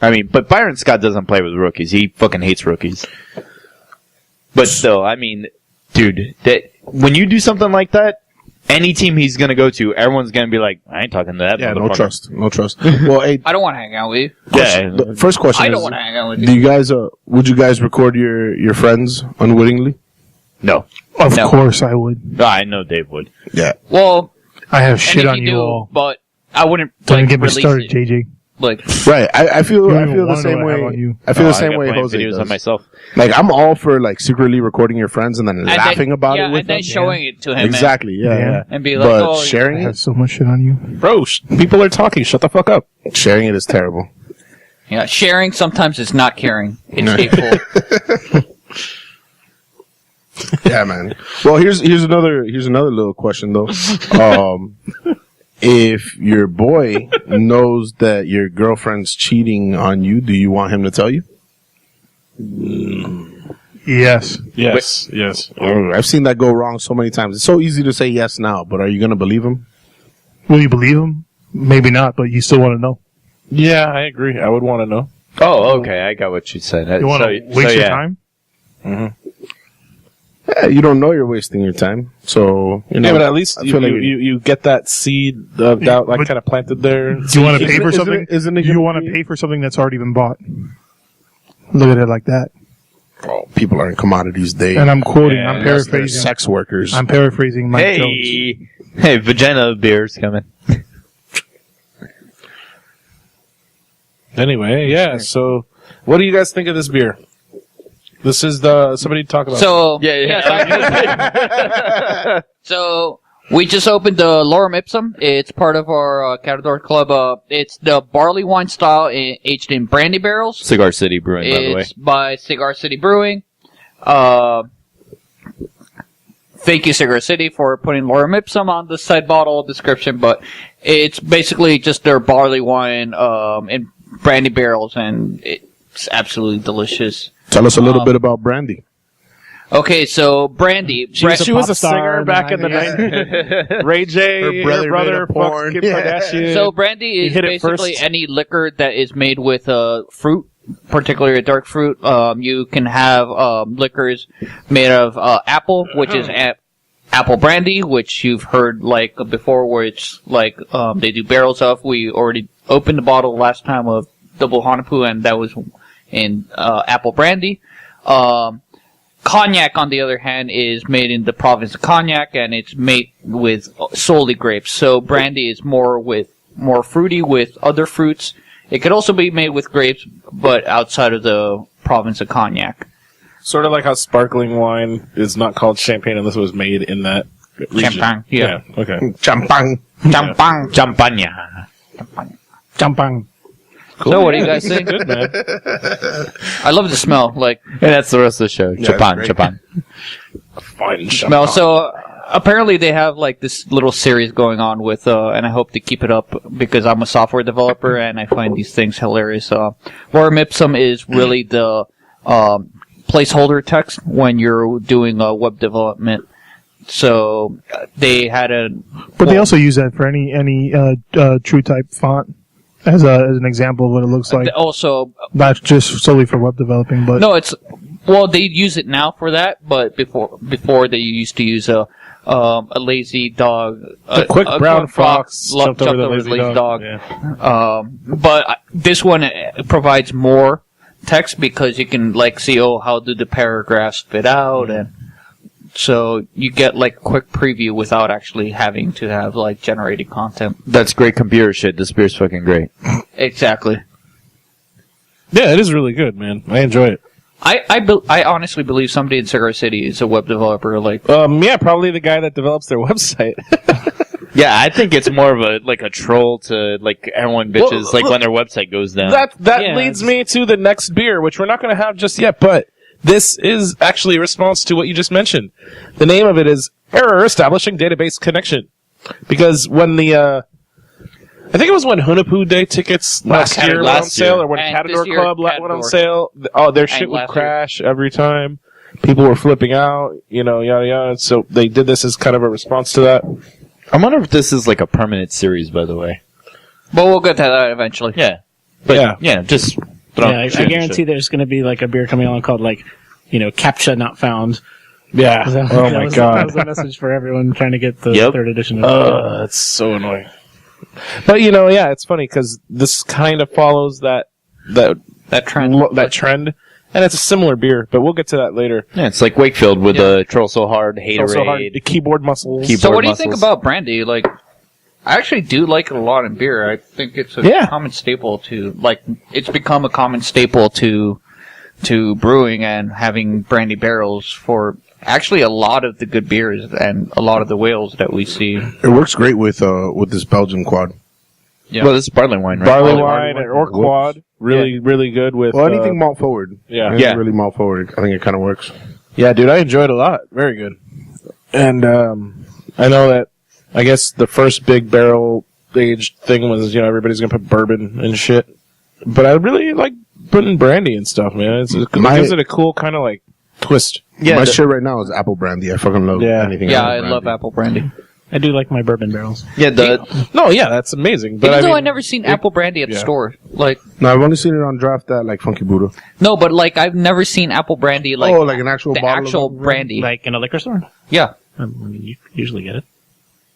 I mean, but Byron Scott doesn't play with rookies. He fucking hates rookies. But still, I mean, dude, when you do something like that, any team he's gonna go to, everyone's gonna be like, I ain't talking to that.
Yeah,
motherfucker.
no trust. Well, hey,
I don't want to hang out with you.
the first question
I
is,
don't want to hang out with
do
you.
you guys, would you guys record your friends unwittingly?
No.
Of
No.
course I would.
I know Dave would.
Yeah.
Well,
I have
and
shit
if
on
you
you
do,
all.
but I wouldn't
Don't get me
release
started,
it.
JJ.
Right. I feel
You don't
I
even
feel the
wanna know
same
what I have
way.
on you.
I feel the
I
same
got
way
plenty of
Jose
videos
does.
on myself.
I'm all for secretly recording your friends and then
And
laughing
then,
about
yeah,
it with
and then
them.
showing it to him.
Exactly. Yeah.
And be like,
But
oh,
I
sharing
have
it,
so much shit on you.
Bro, people are talking. Shut the fuck up.
sharing it is terrible.
yeah, sharing sometimes is not caring. It's hateful.
Yeah, man. Well, here's another little question though. If your boy knows that your girlfriend's cheating on you, do you want him to tell you?
Yes.
Yes.
I've seen that go wrong so many times. It's so easy to say yes now, but are you going to believe him?
Will you believe him? Maybe not, but you still want to know.
Yeah, I agree. I would want to know.
Oh, okay. I got what you said.
You want to waste your time?
Yeah, you don't know you're wasting your time. So, you know.
Yeah, but at least
I feel like
you get that seed of doubt like kind of planted there.
Do you want to pay for something?
Isn't it
Do you want to pay for something that's already been bought? Look at it like that.
Oh, people are in commodities day.
And I'm quoting.
Yeah,
I'm
They're
paraphrasing.
sex workers.
I'm paraphrasing Mike Jones.
Hey, vagina beer's coming.
Anyway, yeah. So, what do you guys think of this beer? This is somebody talk about.
So
Yeah.
so we just opened the Lorem Ipsum. It's part of our Catador Club. It's the barley wine style aged in brandy barrels.
Cigar City Brewing, by the way.
It's by Cigar City Brewing. Thank you, Cigar City, for putting Lorem Ipsum on the side bottle description, but it's basically just their barley wine in brandy barrels, and it's absolutely delicious.
Tell us a little bit about Brandy.
Okay, so Brandy.
she was a singer back in the 90s. Ray J, her brother,
porn.
Kim Kardashian.
So Brandy is
hit it
basically
first.
any liquor that is made with fruit, particularly a dark fruit. You can have liquors made of apple, which is apple brandy, which you've heard like before, where it's like they do barrels of. We already opened the bottle last time of Double Hanapu, and that was in apple brandy. Cognac, on the other hand, is made in the province of Cognac, and it's made with solely grapes. So brandy is more fruity with other fruits. It could also be made with grapes, but outside of the province of Cognac.
Sort of like how sparkling wine is not called champagne unless it was made in that region.
Champagne, yeah.
Okay.
Champagne.
Champagne.
Champagne.
Champagne.
Cool.
So what do you guys think?
Good, man.
I love the smell. Like,
And that's the rest of the show.
Yeah,
Champagne,
it's
Champagne.
Fine.
smell. So apparently they have like this little series going on with, and I hope to keep it up because I'm a software developer and I find these things hilarious. Lorem Ipsum is really the placeholder text when you're doing web development. So they had
But they also use that for any true type font as an example of what it looks like.
also
Not just solely for web developing, but
no, they use it now for that, but before they used to use a lazy dog,
A quick brown fox
jumped over the lazy dog.
Yeah.
But this one provides more text because you can like see how do the paragraphs fit out, and so you get like a quick preview without actually having to have like generated content.
That's great computer shit. This beer's fucking great.
Exactly.
Yeah, it is really good, man. I enjoy it.
I honestly believe somebody in Cigar City is a web developer. Like,
Yeah, probably the guy that develops their website.
Yeah, I think it's more of a troll to like everyone bitches when their website goes down.
That leads me to the next beer, which we're not going to have just yet, but this is actually a response to what you just mentioned. The name of it is Error Establishing Database Connection. Because when I think it was when Hunapu Day tickets last year went on sale, or when
And
Catador
this year,
Club went on
Catador.
sale, their shit would
last
crash every time. People were flipping out, yada yada. So they did this as kind of a response to that.
I wonder if this is like a permanent series, by the way.
but we'll get to that eventually.
Yeah. But,
Yeah.
just...
I guarantee there's going to be like a beer coming along called like, CAPTCHA Not Found.
Yeah. Oh my
That
god.
was a message for everyone trying to get the
Yep.
third edition. Of
It's so annoying. But it's funny because this kind of follows that trend, and it's a similar beer. But we'll get to that later.
Yeah, it's like Wakefield with the Troll So Hard, Haterade.
Also hard, the keyboard muscles.
So what do you think about brandy? Like, I actually do like it a lot in beer. I think it's a common staple to it's become a common staple to brewing and having brandy barrels for actually a lot of the good beers and a lot of the whales that we see.
It works great with this Belgian quad.
Yeah.
Well, this is barley wine, right?
Barley wine or quad, really good with.
Well, anything malt forward.
Yeah.
Anything really malt forward. I think it kind of works.
Yeah, dude, I enjoyed it a lot. Very good. And I know that I guess the first big barrel aged thing was everybody's gonna put bourbon and shit, but I really like putting brandy and stuff, man. It gives it a cool kind of twist.
Yeah, my shit right now is apple brandy. I fucking love anything.
Yeah,
apple
I
brandy.
love apple brandy.
I do like my bourbon barrels.
Yeah,
No, yeah, that's amazing. But
Even though
mean,
I've never seen apple brandy at the
yeah.
store. Like,
No, I've only seen it on draft at like Funky Buddha.
no, but like I've never seen apple brandy like
like an actual
the
bottle
actual
of
brandy.
Like in a liquor store?
Yeah.
I mean, you usually get it.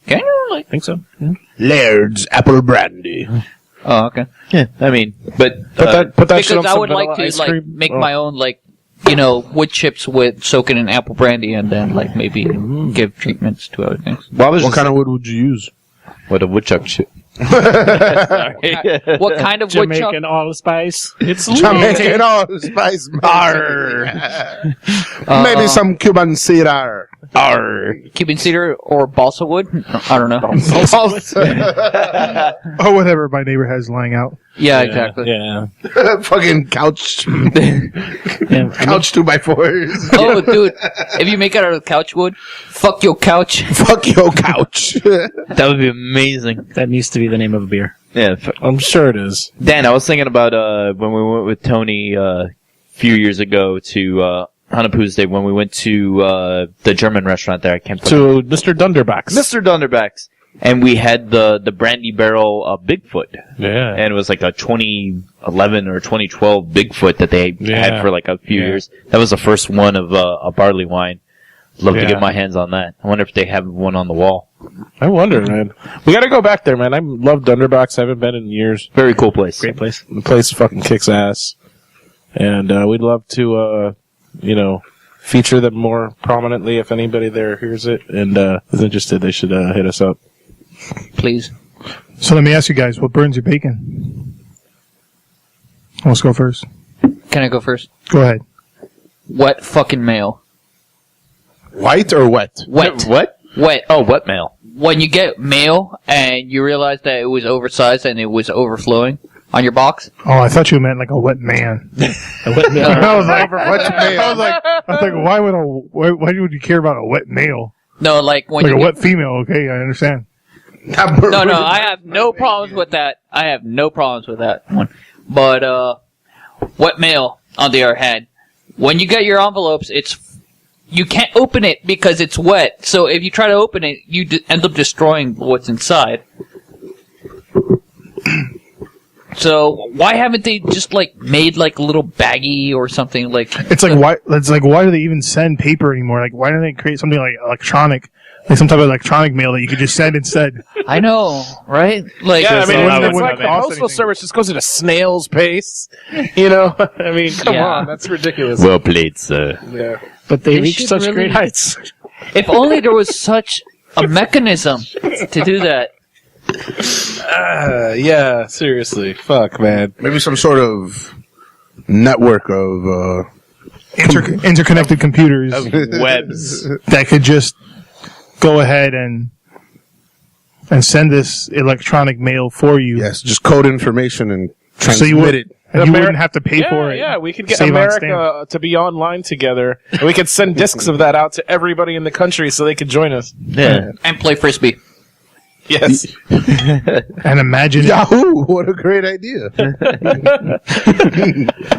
Can you? Like,
I think so. Yeah.
Laird's Apple Brandy.
oh, okay.
Yeah, I mean, but
put that shit
Because
on
I
some
would like
vanilla
to
ice
like
cream.
make
Oh.
my own like wood chips with soaking in apple brandy and then like maybe give treatments to other things.
What kind of wood would you use?
what a woodchuck shit.
What kind of woodchuck?
Jamaican allspice. It's
Jamaican allspice. Arr. Maybe some Cuban cedar. Arr.
Cuban cedar or balsa wood? I don't know.
Or whatever my neighbor has lying out.
Yeah, exactly.
Yeah.
Fucking couch.
Yeah.
Couch 2x4s.
Oh, dude, if you make it out of couch wood, fuck your couch.
Fuck your couch.
That would be amazing.
That needs to be the name of a beer.
Yeah,
I'm sure it is.
Dan, I was thinking about when we went with Tony a few years ago to Hanapu's Day when we went to the German restaurant there. I can't.
To Mr. Dunderback's.
Mr. Dunderback's, and we had the brandy barrel Bigfoot.
Yeah.
And it was like a 2011 or 2012 Bigfoot that they had for like a few years. That was the first one of a barley wine. Love to
Yeah.
get my hands on that. I wonder if they have one on the wall.
I wonder, man. We gotta go back there, man. I love Dunderback's. I haven't been in years.
Very cool place.
Great place.
The place fucking kicks ass. And we'd love to, feature them more prominently if anybody there hears it and is interested. They should hit us up.
Please.
So let me ask you guys, what burns your bacon? Let's go first.
Can I go first?
Go ahead.
Wet fucking mail.
White or wet?
Wet.
What?
Wet.
Oh, wet mail.
When you get mail and you realize that it was oversized and it was overflowing on your box.
Oh, I thought you meant like a wet man.
A wet meal.
I was like, why would you care about a wet male?
No, like when
Like
you
a
get,
wet female, okay, I understand.
No, I have no problems with that. I have no problems with that one. But wet mail, on the other hand, when you get your envelopes, you can't open it because it's wet. So if you try to open it, you end up destroying what's inside. So why haven't they just like made like a little baggie or something like?
It's like why do they even send paper anymore? Like why don't they create something like electronic, like some type of electronic mail that you could just send instead?
I know, right? Like,
Yeah, I mean,
wouldn't-
it's
wouldn't
like the
cost
postal
anything.
service just goes at a snail's pace. You know? I mean, come
Yeah.
on. That's ridiculous.
Well played, sir.
Yeah.
But they
They
reach
should
such
really-
great heights.
if only there was such a mechanism to do that.
Yeah, seriously. Fuck, man.
Maybe some sort of network of
Interconnected computers
Webs.
that could just go ahead and send this electronic mail for you.
yes, just code information and
So
transmit
you would,
it.
and you
Ameri-
wouldn't have to pay for it.
Yeah, we could get
Save on
America to be online together, and we could send discs of that out to everybody in the country so they could join us.
Yeah.
And play frisbee.
Yes.
And imagine it.
Yahoo! What a great idea.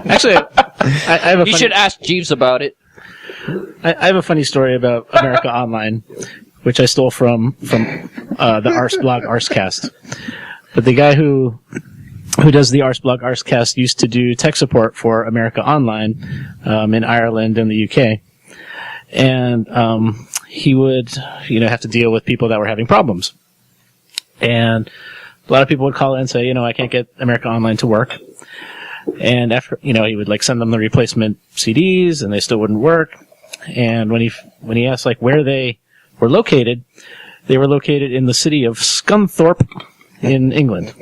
Actually, I have a
You
funny,
should ask Jeeves about it.
I have a funny story about America Online, which I stole from the Arse blog Arsecast. But the guy who does the Arse blog Arsecast used to do tech support for America Online in Ireland and the UK, and he would have to deal with people that were having problems, and a lot of people would call in and say, I can't get America Online to work. And after, he would like send them the replacement CDs and they still wouldn't work. And when he asked like where they were located in the city of Scunthorpe in England.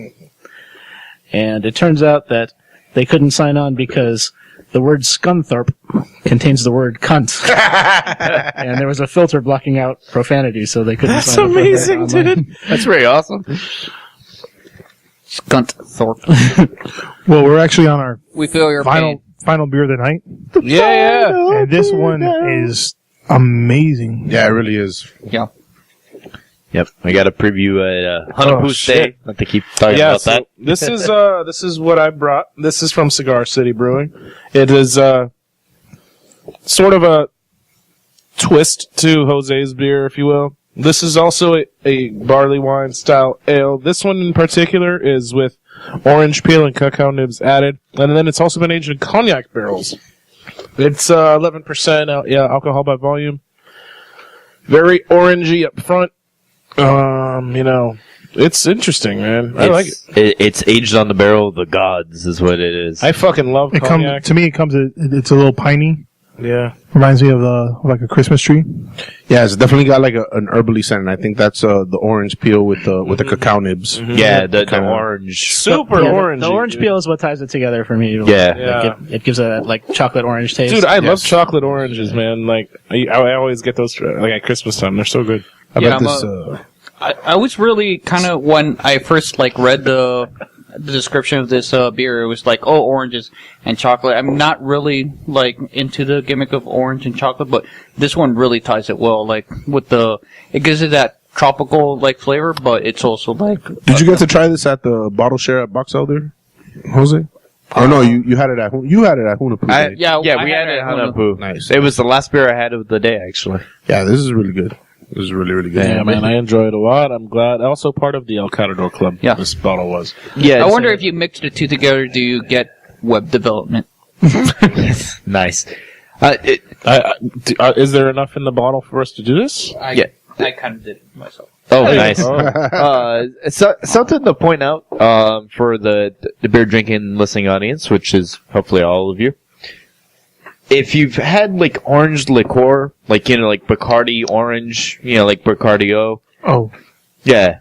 And it turns out that they couldn't sign on because the word Scunthorpe contains the word cunt. And there was a filter blocking out profanity, so they couldn't sign on. That's amazing, dude.
That's very awesome.
Scunthorpe.
Well, we're actually on our
We feel your pain.
final beer of the night,
Yeah.
and this one is amazing.
Yeah, it really is.
Yeah.
Yep, we got a preview at Hanapu's
shit.
Day. Not to keep talking
Yeah,
about
so
that.
this is what I brought. This is from Cigar City Brewing. It is sort of a twist to Jose's beer, if you will. This is also a barley wine style ale. This one in particular is with orange peel and cacao nibs added, and then it's also been aged in cognac barrels. It's 11% alcohol by volume. Very orangey up front. It's interesting, man. I like it.
It's aged on the barrel of the gods, is what it is.
I fucking love cognac.
To me, it's a little piney.
Yeah.
Reminds me of like a Christmas tree.
Yeah, it's definitely got like an herbally scent. And I think that's the orange peel with the cacao nibs.
Mm-hmm. Yeah, the orange.
Super orange.
The orange peel is what ties it together for me.
Yeah.
It gives a like chocolate orange taste.
Dude, I love chocolate oranges, man. Like I always get those like at Christmas time. They're so good.
I was really kind of, when I first read the description of this beer, it was like, oh, oranges and chocolate. I'm not really into the gimmick of orange and chocolate, but this one really ties it well. It gives it that tropical flavor, but it's also
Did you get to try this at the bottle share at Box Elder, Jose? Oh no, you had it at Hunapu.
We had it at Hunapu. Nice. It was the last beer I had of the day, actually.
Yeah, this is really good. It was really, really good.
Yeah, man, I enjoy it a lot. I'm glad. Also part of the El Catador Club.
Yeah.
This bottle was.
Yeah. I wonder if you mix the two together, do you get web development?
Nice.
Is there enough in the bottle for us to do this?
I kind of did it myself.
Oh, nice. Something to point out for the beer drinking listening audience, which is hopefully all of you. If you've had orange liqueur, Bacardi orange, Bacardi-O.
Oh.
Yeah.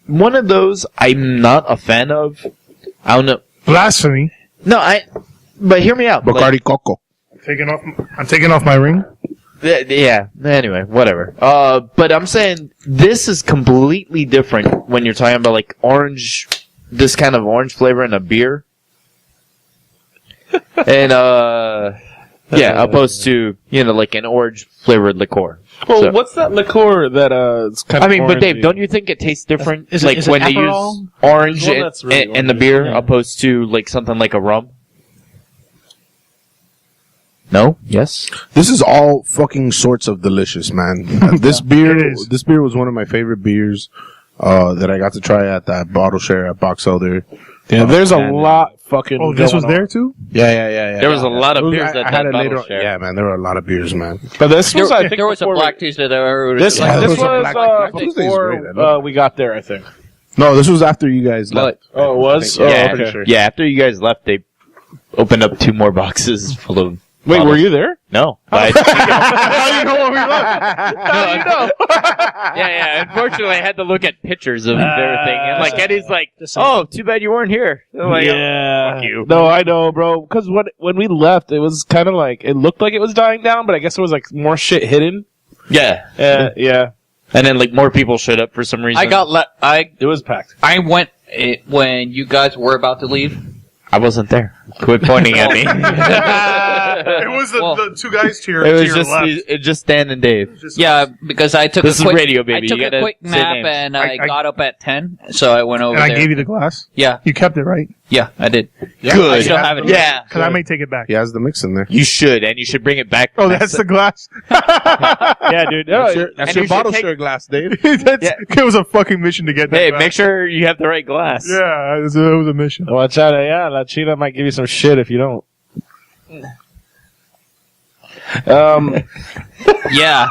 One of those I'm not a fan of. I don't know.
Blasphemy.
No, but hear me out.
Bacardi Coco.
I'm taking off my ring.
Yeah. Anyway, whatever. But I'm saying this is completely different when you're talking about orange, this kind of orange flavor in a beer. And opposed to an orange flavored liqueur.
Well, what's that liqueur that it's kind of?
But Dave, don't you think it tastes different?
Is it
when they
Aperol?
use orange in the beer, opposed to something like a rum? No? Yes?
This is all fucking sorts of delicious, man. This beer was one of my favorite beers that I got to try at that bottle share at Box Elder.
Yeah, there's a lot fucking.
Oh, this was there too?
Yeah.
There was a lot of beers that
I had it
bottle
later.
share.
Yeah, man, there were a lot of beers, man.
But this was, I think,
there was a Black Tuesday that
This
was
was
Tuesday's
before
great,
we got there, I think.
No, this was after you guys left.
Oh, it was?
Yeah,
okay.
Sure.
Yeah, after you guys left, they opened up 2 more boxes full of.
Wait,
bottles.
were you there?
No. But
How do you know when we left? How do you know?
yeah. Unfortunately, I had to look at pictures of everything, and Eddie's like, "Oh, too bad you weren't here." I'm like,
yeah.
Fuck you.
No, I know, bro. Because when we left, it was kind of it looked like it was dying down, but I guess it was more shit hidden.
Yeah.
Yeah.
And then more people showed up for some reason.
It was packed.
I went when you guys were about to leave.
I wasn't there. Quit pointing at me.
It was the two guys to your left.
Just Dan and Dave.
Yeah, because I took
This
a
is
quick,
radio, baby.
I took
You
a
gotta
quick
say
nap
names.
and I got up at 10, so I went over
And
there.
I gave you the glass.
Yeah,
You kept it, right?
yeah, I did.
Good.
I still have it here.
Yeah.
Because I may take it back.
He has the mix in there.
You should, and you should bring it back.
Oh, that's the glass?
Yeah, dude.
That's
No,
your
and you should
bottle
take-
share glass, Dave.
It was a fucking mission to get that
Hey,
glass.
make sure you have the right glass.
Yeah, it was a mission.
watch out. Yeah, La China might give you some shit if you don't.
Yeah.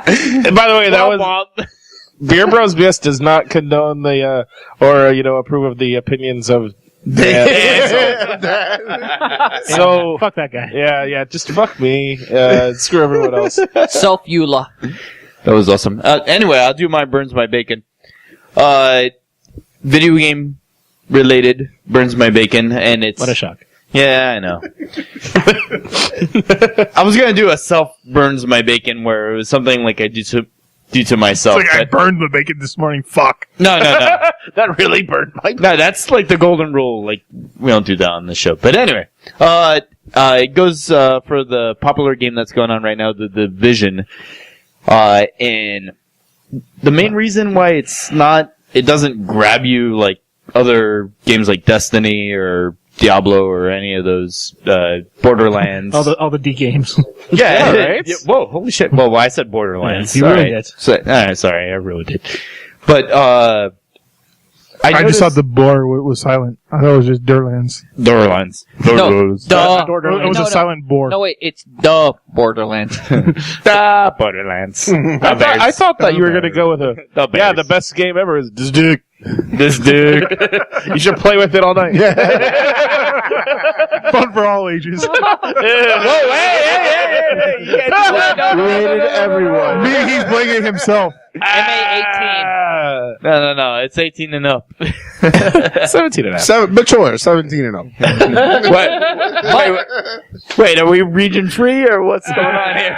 And by the way, that was Beer Bros BS does not condone the or approve of the opinions of Dan. So
Fuck that guy.
yeah, just fuck me. Screw everyone else.
Self-Eula.
That was awesome. Anyway, I'll do my Burns My Bacon. Video game related Burns My Bacon, and it's...
What a shock.
Yeah, I know. I was going to do a self Burns My Bacon where it was something like I do to myself.
It's like I burned the bacon this morning. Fuck.
No.
That really burned my.
No, that's the golden rule. We don't do that on the show. But anyway, it goes for the popular game that's going on right now, the Division. And the main reason why it doesn't grab you like other games like Destiny or Diablo or any of those Borderlands.
all the D games.
Yeah, right? Whoa, holy shit. Well, I said Borderlands.
Yeah, you ruined it.
Sorry, I ruined it. But,
I just thought the boar was silent. I thought it was just Durlands.
Borderlands.
No, duh.
It was a silent boar.
No, wait, it's the Borderlands.
The Borderlands.
I thought that you were going to go with the best game ever is this dick.
This dude.
You should play with it all night.
Fun for all ages.
Whoa, hey. You can't do that.
Rated everyone.
Me, he's playing it himself.
MA18.
No. It's 18 and up.
17 and a half.
Mature, 17 and up.
Wait, are we region free or what's going on here?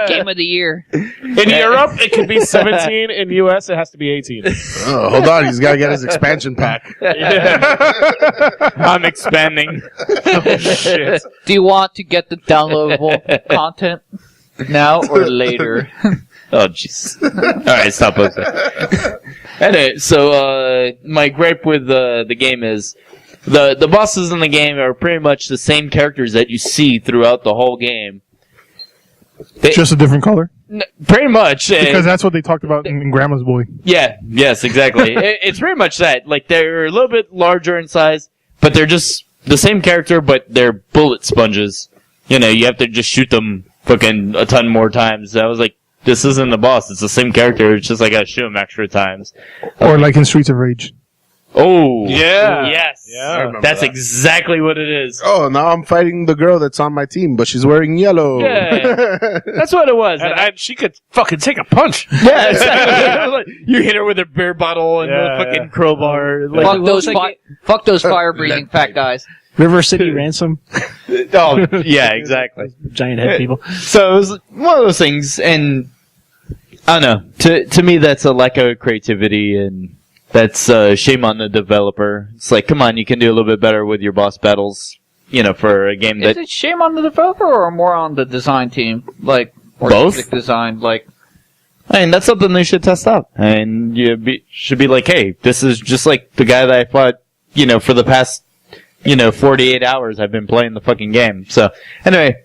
Game of the year.
In Europe, it could be 17. In U.S., it has to be 18.
Oh, hold on, he's got to get his expansion pack.
I'm expanding.
Shit.
Do you want to get the downloadable content now or later?
Oh, jeez. Alright, stop posting. Anyway, so, my gripe with the game is the bosses in the game are pretty much the same characters that you see throughout the whole game.
Just a different color?
Pretty much.
Because that's what they talked about in Grandma's Boy.
Yeah, yes, exactly. It's pretty much that. Like, they're a little bit larger in size, but they're just the same character, but they're bullet sponges. You know, you have to just shoot them fucking a ton more times. I was like, this isn't the boss, it's the same character, it's just I gotta shoot him extra times.
Or like in Streets of Rage.
Oh,
Yeah.
yes.
Yeah.
That's exactly what it is.
Oh, now I'm fighting the girl that's on my team, but she's wearing yellow.
Yeah. That's what it was.
And she could fucking take a punch.
Yeah, exactly. You hit her with a beer bottle and a fucking crowbar. Like,
Fuck those fire-breathing fat guys.
River City Ransom.
Oh, yeah, exactly.
Giant head people.
So it was one of those things, and I don't know. To me, that's a lack of creativity, and that's shame on the developer. It's like, come on, you can do a little bit better with your boss battles, you know, for a game that...
Is it shame on the developer or more on the design team? Like,
both?
artistic design, like...
I mean, that's something they should test out. And you should be like, hey, this is just like the guy that I fought, you know, for the past, 48 hours I've been playing the fucking game. So, anyway,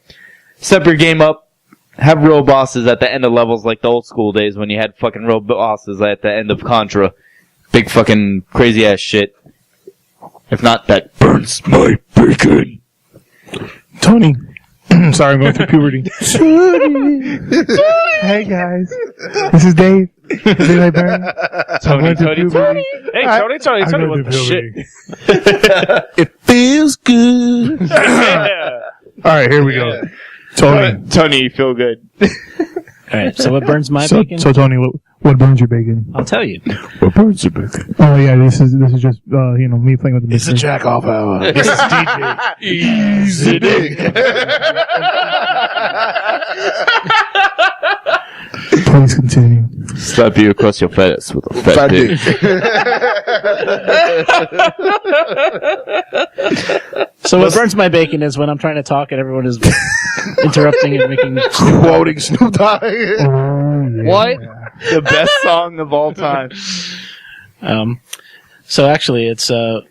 step your game up. Have real bosses at the end of levels like the old school days when you had fucking real bosses at the end of Contra. Big fucking crazy ass shit. If not, that burns my bacon.
Tony. Sorry, I'm going through puberty. Hey guys. This is Dave. Did I burn?
Tony. Hey, Tony was the shit.
It feels good.
Yeah.
Alright, here we go.
Tony, you feel good.
Alright, so what burns my bacon?
So Tony, what burns your bacon?
I'll tell you.
What burns your bacon?
Oh yeah, this is just me playing with the
It's a jack off hour. This is DJ.
Easy dick.
Please continue.
Slap you across your face with a fat dick.
So what burns my bacon is when I'm trying to talk and everyone is interrupting and making...
Quoting Snoop Dogg.
What?
The best song of all time.
So actually, it's so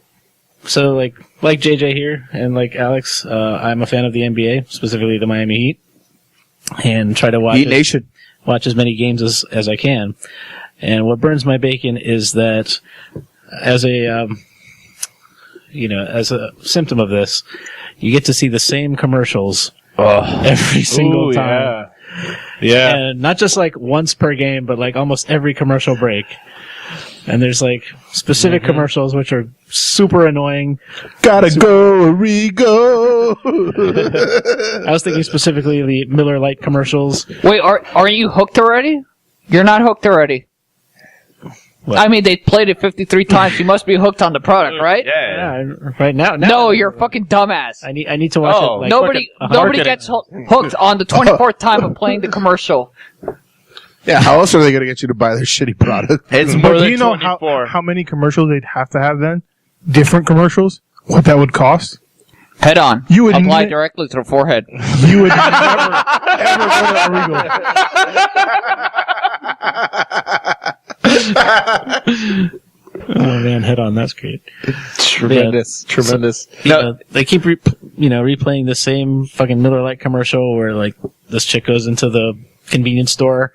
like JJ here and like Alex, I'm a fan of the NBA, specifically the Miami Heat, and try to watch as many games as I can. And what burns my bacon is that as a as a symptom of this, you get to see the same commercials every single time.
Yeah.
And not just like once per game, but like almost every commercial break. And there's like specific commercials which are super annoying.
Gotta go, Rigo.
I was thinking specifically the Miller Lite commercials.
Wait, are you hooked already? You're not hooked already.
What?
I mean, they played it 53 times. You must be hooked on the product, right?
Yeah, right now.
No, you're a fucking dumbass.
I need to watch it. Like,
Nobody gets hooked on the 24th time of playing the commercial.
Yeah, how else are they going to get you to buy their shitty product?
It's
But
more
do
than
you know
24.
how many commercials they'd have to have then? Different commercials? What that would cost?
Head on.
You would
apply directly to the forehead.
You would never, ever go to Arrigo.
Oh man, head on. That's great.
Tremendous.
No, they keep replaying the same fucking Miller Lite commercial where like this chick goes into the convenience store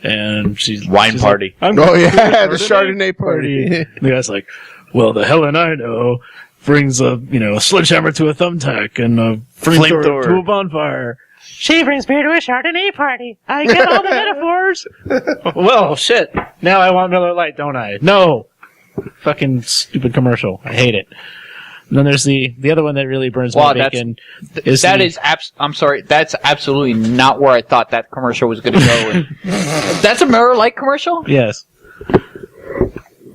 and she's
party.
Like,
Oh yeah, the Chardonnay party.
The guy's like, "Well, the hell and I know." Brings a sledgehammer to a thumbtack and a flamethrower to a bonfire. She brings beer to a Chardonnay party. I get all the metaphors. Well, shit. Now I want Miller Lite, don't I? No. Fucking stupid commercial. I hate it. And then there's the other one that really burns my bacon.
I'm sorry. That's absolutely not where I thought that commercial was going to go. That's a Miller Lite commercial?
Yes.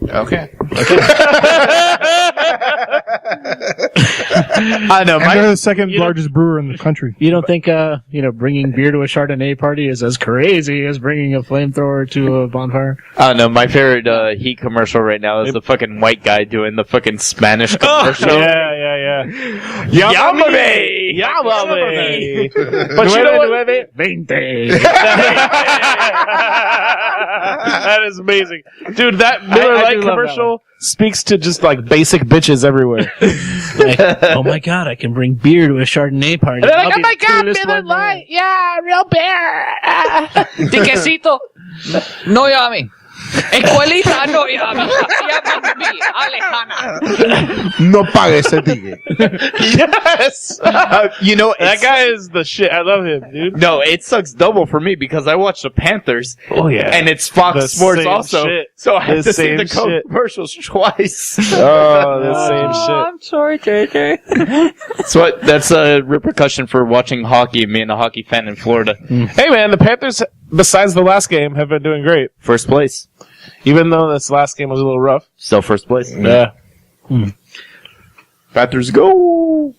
Okay.
I know. They're the second largest brewer in the country.
You don't think, bringing beer to a Chardonnay party is as crazy as bringing a flamethrower to a bonfire?
I don't know. My favorite Heat commercial right now is the fucking white guy doing the fucking Spanish commercial.
Yeah. Yamame! But you know what?
20.
That is amazing. Dude, that Miller Lite commercial speaks to just like basic bitches everywhere.
Like, oh my god, I can bring beer to a Chardonnay party.
They're like, oh my god, Miller Lite! Yeah, real beer! De quesito! No yummy. Escuelita, no yummy. Llama me, Alejandra.
No pague ese ticket.
Yes! That guy is the shit. I love him, dude.
No, it sucks double for me because I watch the Panthers.
Oh, yeah.
And it's Fox
The
Sports
same
also.
shit.
So I have
The
to see the
same shit.
commercials twice.
Oh, the same shit.
I'm sorry, JJ.
That's a repercussion for watching hockey, being a hockey fan in Florida.
Hey, man, the Panthers, besides the last game, have been doing great.
First place.
Even though this last game was a little rough.
Still first place.
Yeah.
Panthers go!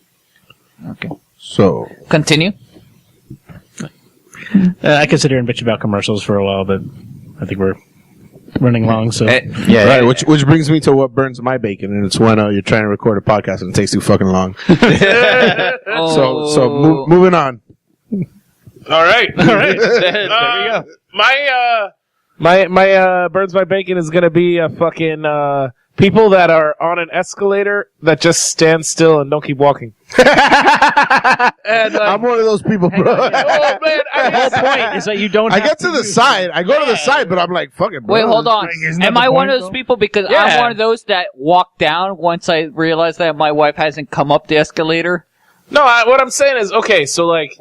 Okay.
So,
Continue.
I could sit here and bitch about commercials for a while, but I think we're running long, so...
right, which brings me to what burns my bacon, and it's when you're trying to record a podcast and it takes too fucking long. So moving on.
All right. There we go. My burns my bacon is gonna be a fucking people that are on an escalator that just stand still and don't keep walking.
And, I'm one of those people, bro.
Oh man,
The whole point is that you don't
I
have
get to the side. I go to the side, but I'm like, fuck it, bro.
Wait, hold on.
Isn't that
Am
the
I one
point,
of those
though?
people? Because I'm one of those that walk down once I realize that my wife hasn't come up the escalator.
No, what I'm saying is, okay, so like,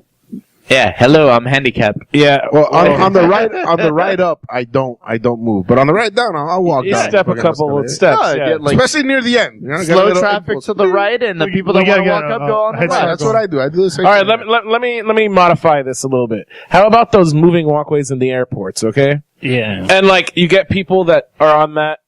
Yeah, hello, I'm handicapped.
yeah,
Well, on the right up, I don't move, but on the right down, I'll walk
you
down.
step a couple of steps.
No,
yeah.
get, like,
Especially near the end. You know, get a
slow
little
traffic
impulse.
to the right, and the people that
we
want to
gotta
walk
get
up go on the
head
right.
start.
That's what I do. I do the same
All right,
thing.
let me modify this a little bit. How about those moving walkways in the airports? Okay,
Yeah.
and like you get people that are on that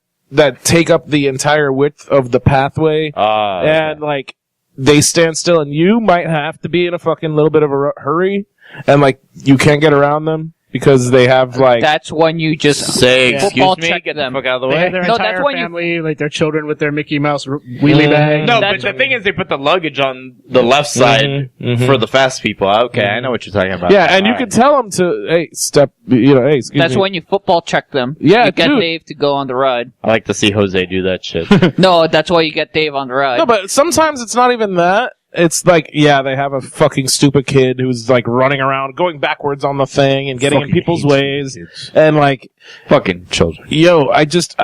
take up the entire width of the pathway, and like they stand still, and you might have to be in a fucking little bit of a hurry, and like you can't get around them because they have like
That's when you just
Say,
football
excuse me,
check
get
them.
the fuck out of the
They
way.
have their
No,
entire
that's when you-
family, like their children with their Mickey Mouse wheelie bag.
No,
That's-
but the thing is, they put the luggage on the left side for the fast people. Okay, I know what you're talking about.
yeah, and you
All
can
right.
tell them to hey step, hey excuse
That's
me.
when you football check them.
Yeah,
you get
dude.
Dave to go on the ride.
I like to see Jose do that shit.
No, that's why you get Dave on the ride.
No, but sometimes it's not even that. It's like, yeah, they have a fucking stupid kid who's like running around, going backwards on the thing and getting in
Fucking
people's
hate
ways.
kids.
And like,
Fucking children.
yo, I just,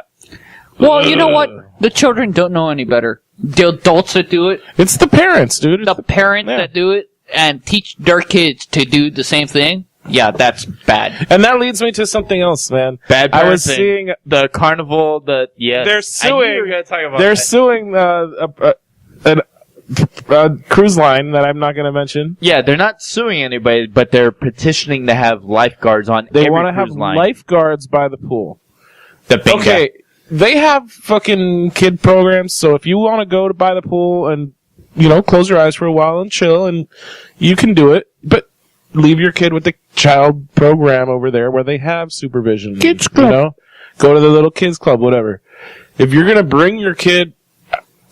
Well, you know what? The children don't know any better. The adults that do it,
it's the parents, dude.
the parents
yeah.
that do it, and teach their kids to do the same thing. Yeah, that's bad.
And that leads me to something else, man.
Bad
I was
parenting.
seeing,
The carnival,
they're
I knew you
suing,
were gonna talk about
they're
that.
suing, a cruise line that I'm not going to mention.
Yeah, they're not suing anybody, but they're petitioning to have lifeguards on
They
every
want to have
cruise line.
lifeguards by the pool.
The big
Okay, they have fucking kid programs, so if you want to go to by the pool and, you know, close your eyes for a while and chill, and you can do it, but leave your kid with the child program over there where they have supervision.
Kids
club. You know? Go to the little kids club, whatever. If you're gonna bring your kid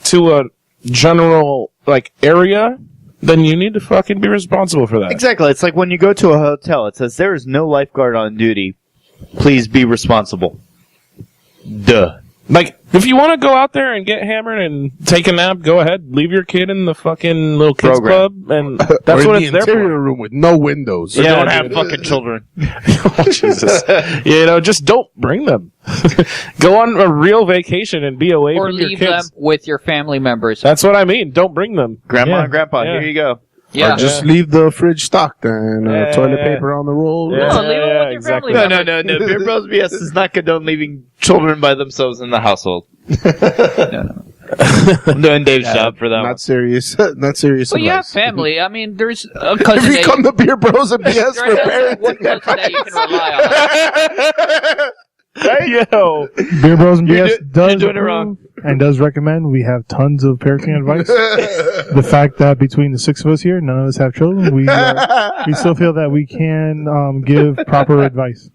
to a general, like, area, then you need to fucking be responsible for that.
Exactly. It's like when you go to a hotel, it says there is no lifeguard on duty. Please be responsible. Duh.
Like, if you want to go out there and get hammered and take a nap, go ahead. Leave your kid in the fucking little kids club, and that's what it's there for.
Interior room with no windows.
So don't have fucking children.
Oh, Jesus. Just don't bring them. Go on a real vacation and be away
Or
from your
leave
kids.
them with your family members.
That's what I mean. Don't bring them.
Grandma and grandpa, here you go.
Or just leave the fridge stocked and toilet paper on the roll.
No, leave them with your family members.
No. Beer Bros BS does not condone leaving children by themselves in the household. I'm doing Dave's job for that.
Not serious. Not serious.
But you have
advice.
family. I mean, there's a cousin.
If you come to Beer Bros and BS for parenting,
one cousin that you can rely on.
Yo,
Beer Bros and BS does
you're doing it wrong.
and does recommend. We have tons of parenting advice. The fact that between the 6 of us here, none of us have children, we still feel that we can give proper advice.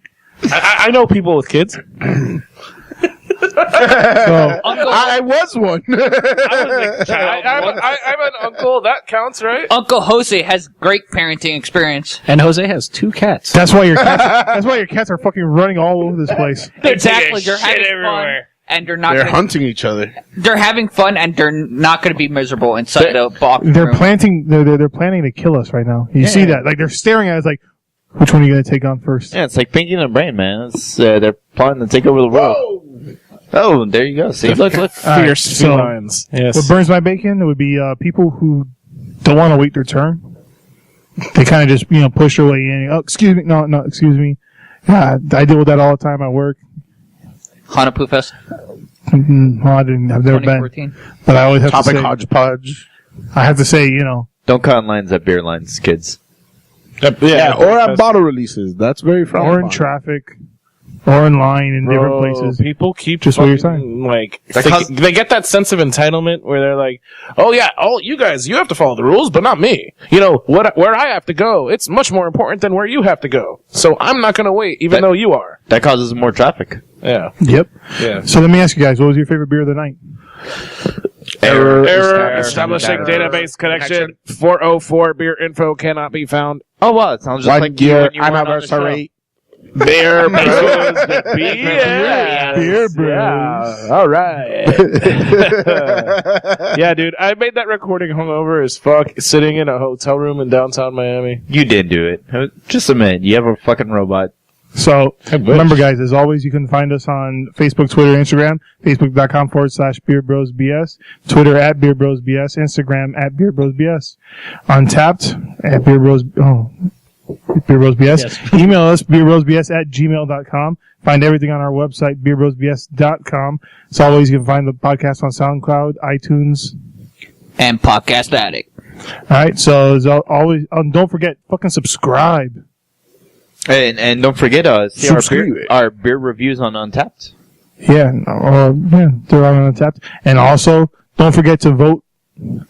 I know people with kids.
I was one.
I have an uncle. That counts, right?
Uncle Jose has great parenting experience.
And Jose has 2 cats.
That's why your cats are fucking running all over this place.
Exactly. They're having fun. And they're not.
They're hunting each other.
They're having fun, and they're not going to be miserable inside a box.
They're planning to kill us right now. You see that? Like they're staring at us. Like, which one are you going to take on first?
Yeah, it's like Pinky and the Brain, man. It's, they're plotting to take over the world. Oh, there you go. See, look.
Fierce felines. Yes.
What burns my bacon would be people who don't want to wait their turn. They kind of just push their way in. Oh, excuse me. No, excuse me. Yeah, I deal with that all the time at work.
Hanapoo Fest.
Well, I've never been, but I always have to say
hodgepodge.
I have to say,
don't cut in lines at beer lines, kids.
Yeah, or at bottle releases. That's very frowned
or in
upon.
traffic, or in line in different places.
People keep
just what you're saying.
Like they get that sense of entitlement where they're like, "Oh yeah, you guys, you have to follow the rules, but not me. Where I have to go, it's much more important than where you have to go. So I'm not going to wait, even though you are."
That causes more traffic.
Yeah.
Yep.
Yeah.
So let me ask you guys, what was your favorite beer of the night?
Error. Establishing database connection. 404 beer info cannot be found.
Oh wow, it sounds just like you when you went on the show.
anniversary.
Beer Bros. Beer Bros. Yeah. All right. Yeah, dude. I made that recording hungover as fuck, sitting in a hotel room in downtown Miami.
You did do it. Just admit, you have a fucking robot.
So, remember guys, as always, you can find us on Facebook, Twitter, Instagram, facebook.com/BeerBrosBS, Twitter @BeerBrosBS, Instagram @BeerBrosBS, Untapped @BeerBrosBS.
Yes.
Email us, beerbrosbs@gmail.com. Find everything on our website, beerbrosbs.com. As always, you can find the podcast on SoundCloud, iTunes,
And Podcast Addict.
Alright, so as always, don't forget, fucking subscribe.
And don't forget, see our beer reviews on Untapped.
Yeah, they're on Untapped. And also, don't forget to vote,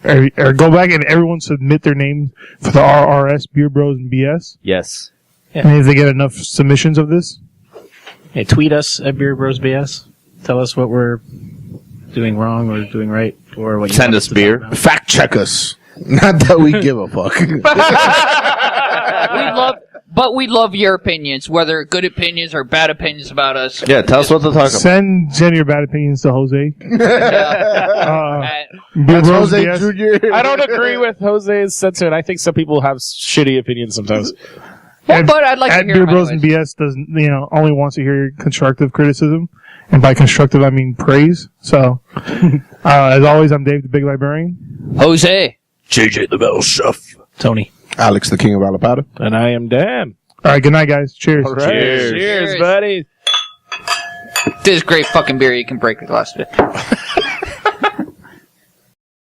or go back and everyone submit their name for the RRS Beer Bros and BS.
Yes.
Yeah.
And if they get enough submissions of this,
Hey, tweet us at Beer Bros BS. Tell us what we're doing wrong or doing right, or what you
Send
want
us
to
beer.
talk about.
Fact check us. Not that we give a fuck.
We love your opinions, whether good opinions or bad opinions about us.
Yeah, tell us what to talk about.
send your bad opinions to Jose. Beer
That's
Bros
Jose
BS.
Jr.
I don't agree with Jose's sentiment. I think some people have shitty opinions sometimes.
But I'd like to
At
hear
Beer
them
Bros and
anyways.
BS doesn't, only wants to hear constructive criticism. And by constructive, I mean praise. So, as always, I'm Dave, the Big Librarian.
Jose.
JJ the Metal Chef.
Tony.
Alex, the king of Alapata.
And I am Dan.
All right, good night, guys. Cheers.
All right.
Cheers.
Cheers, buddy.
This is great fucking beer. You can break the glass of it.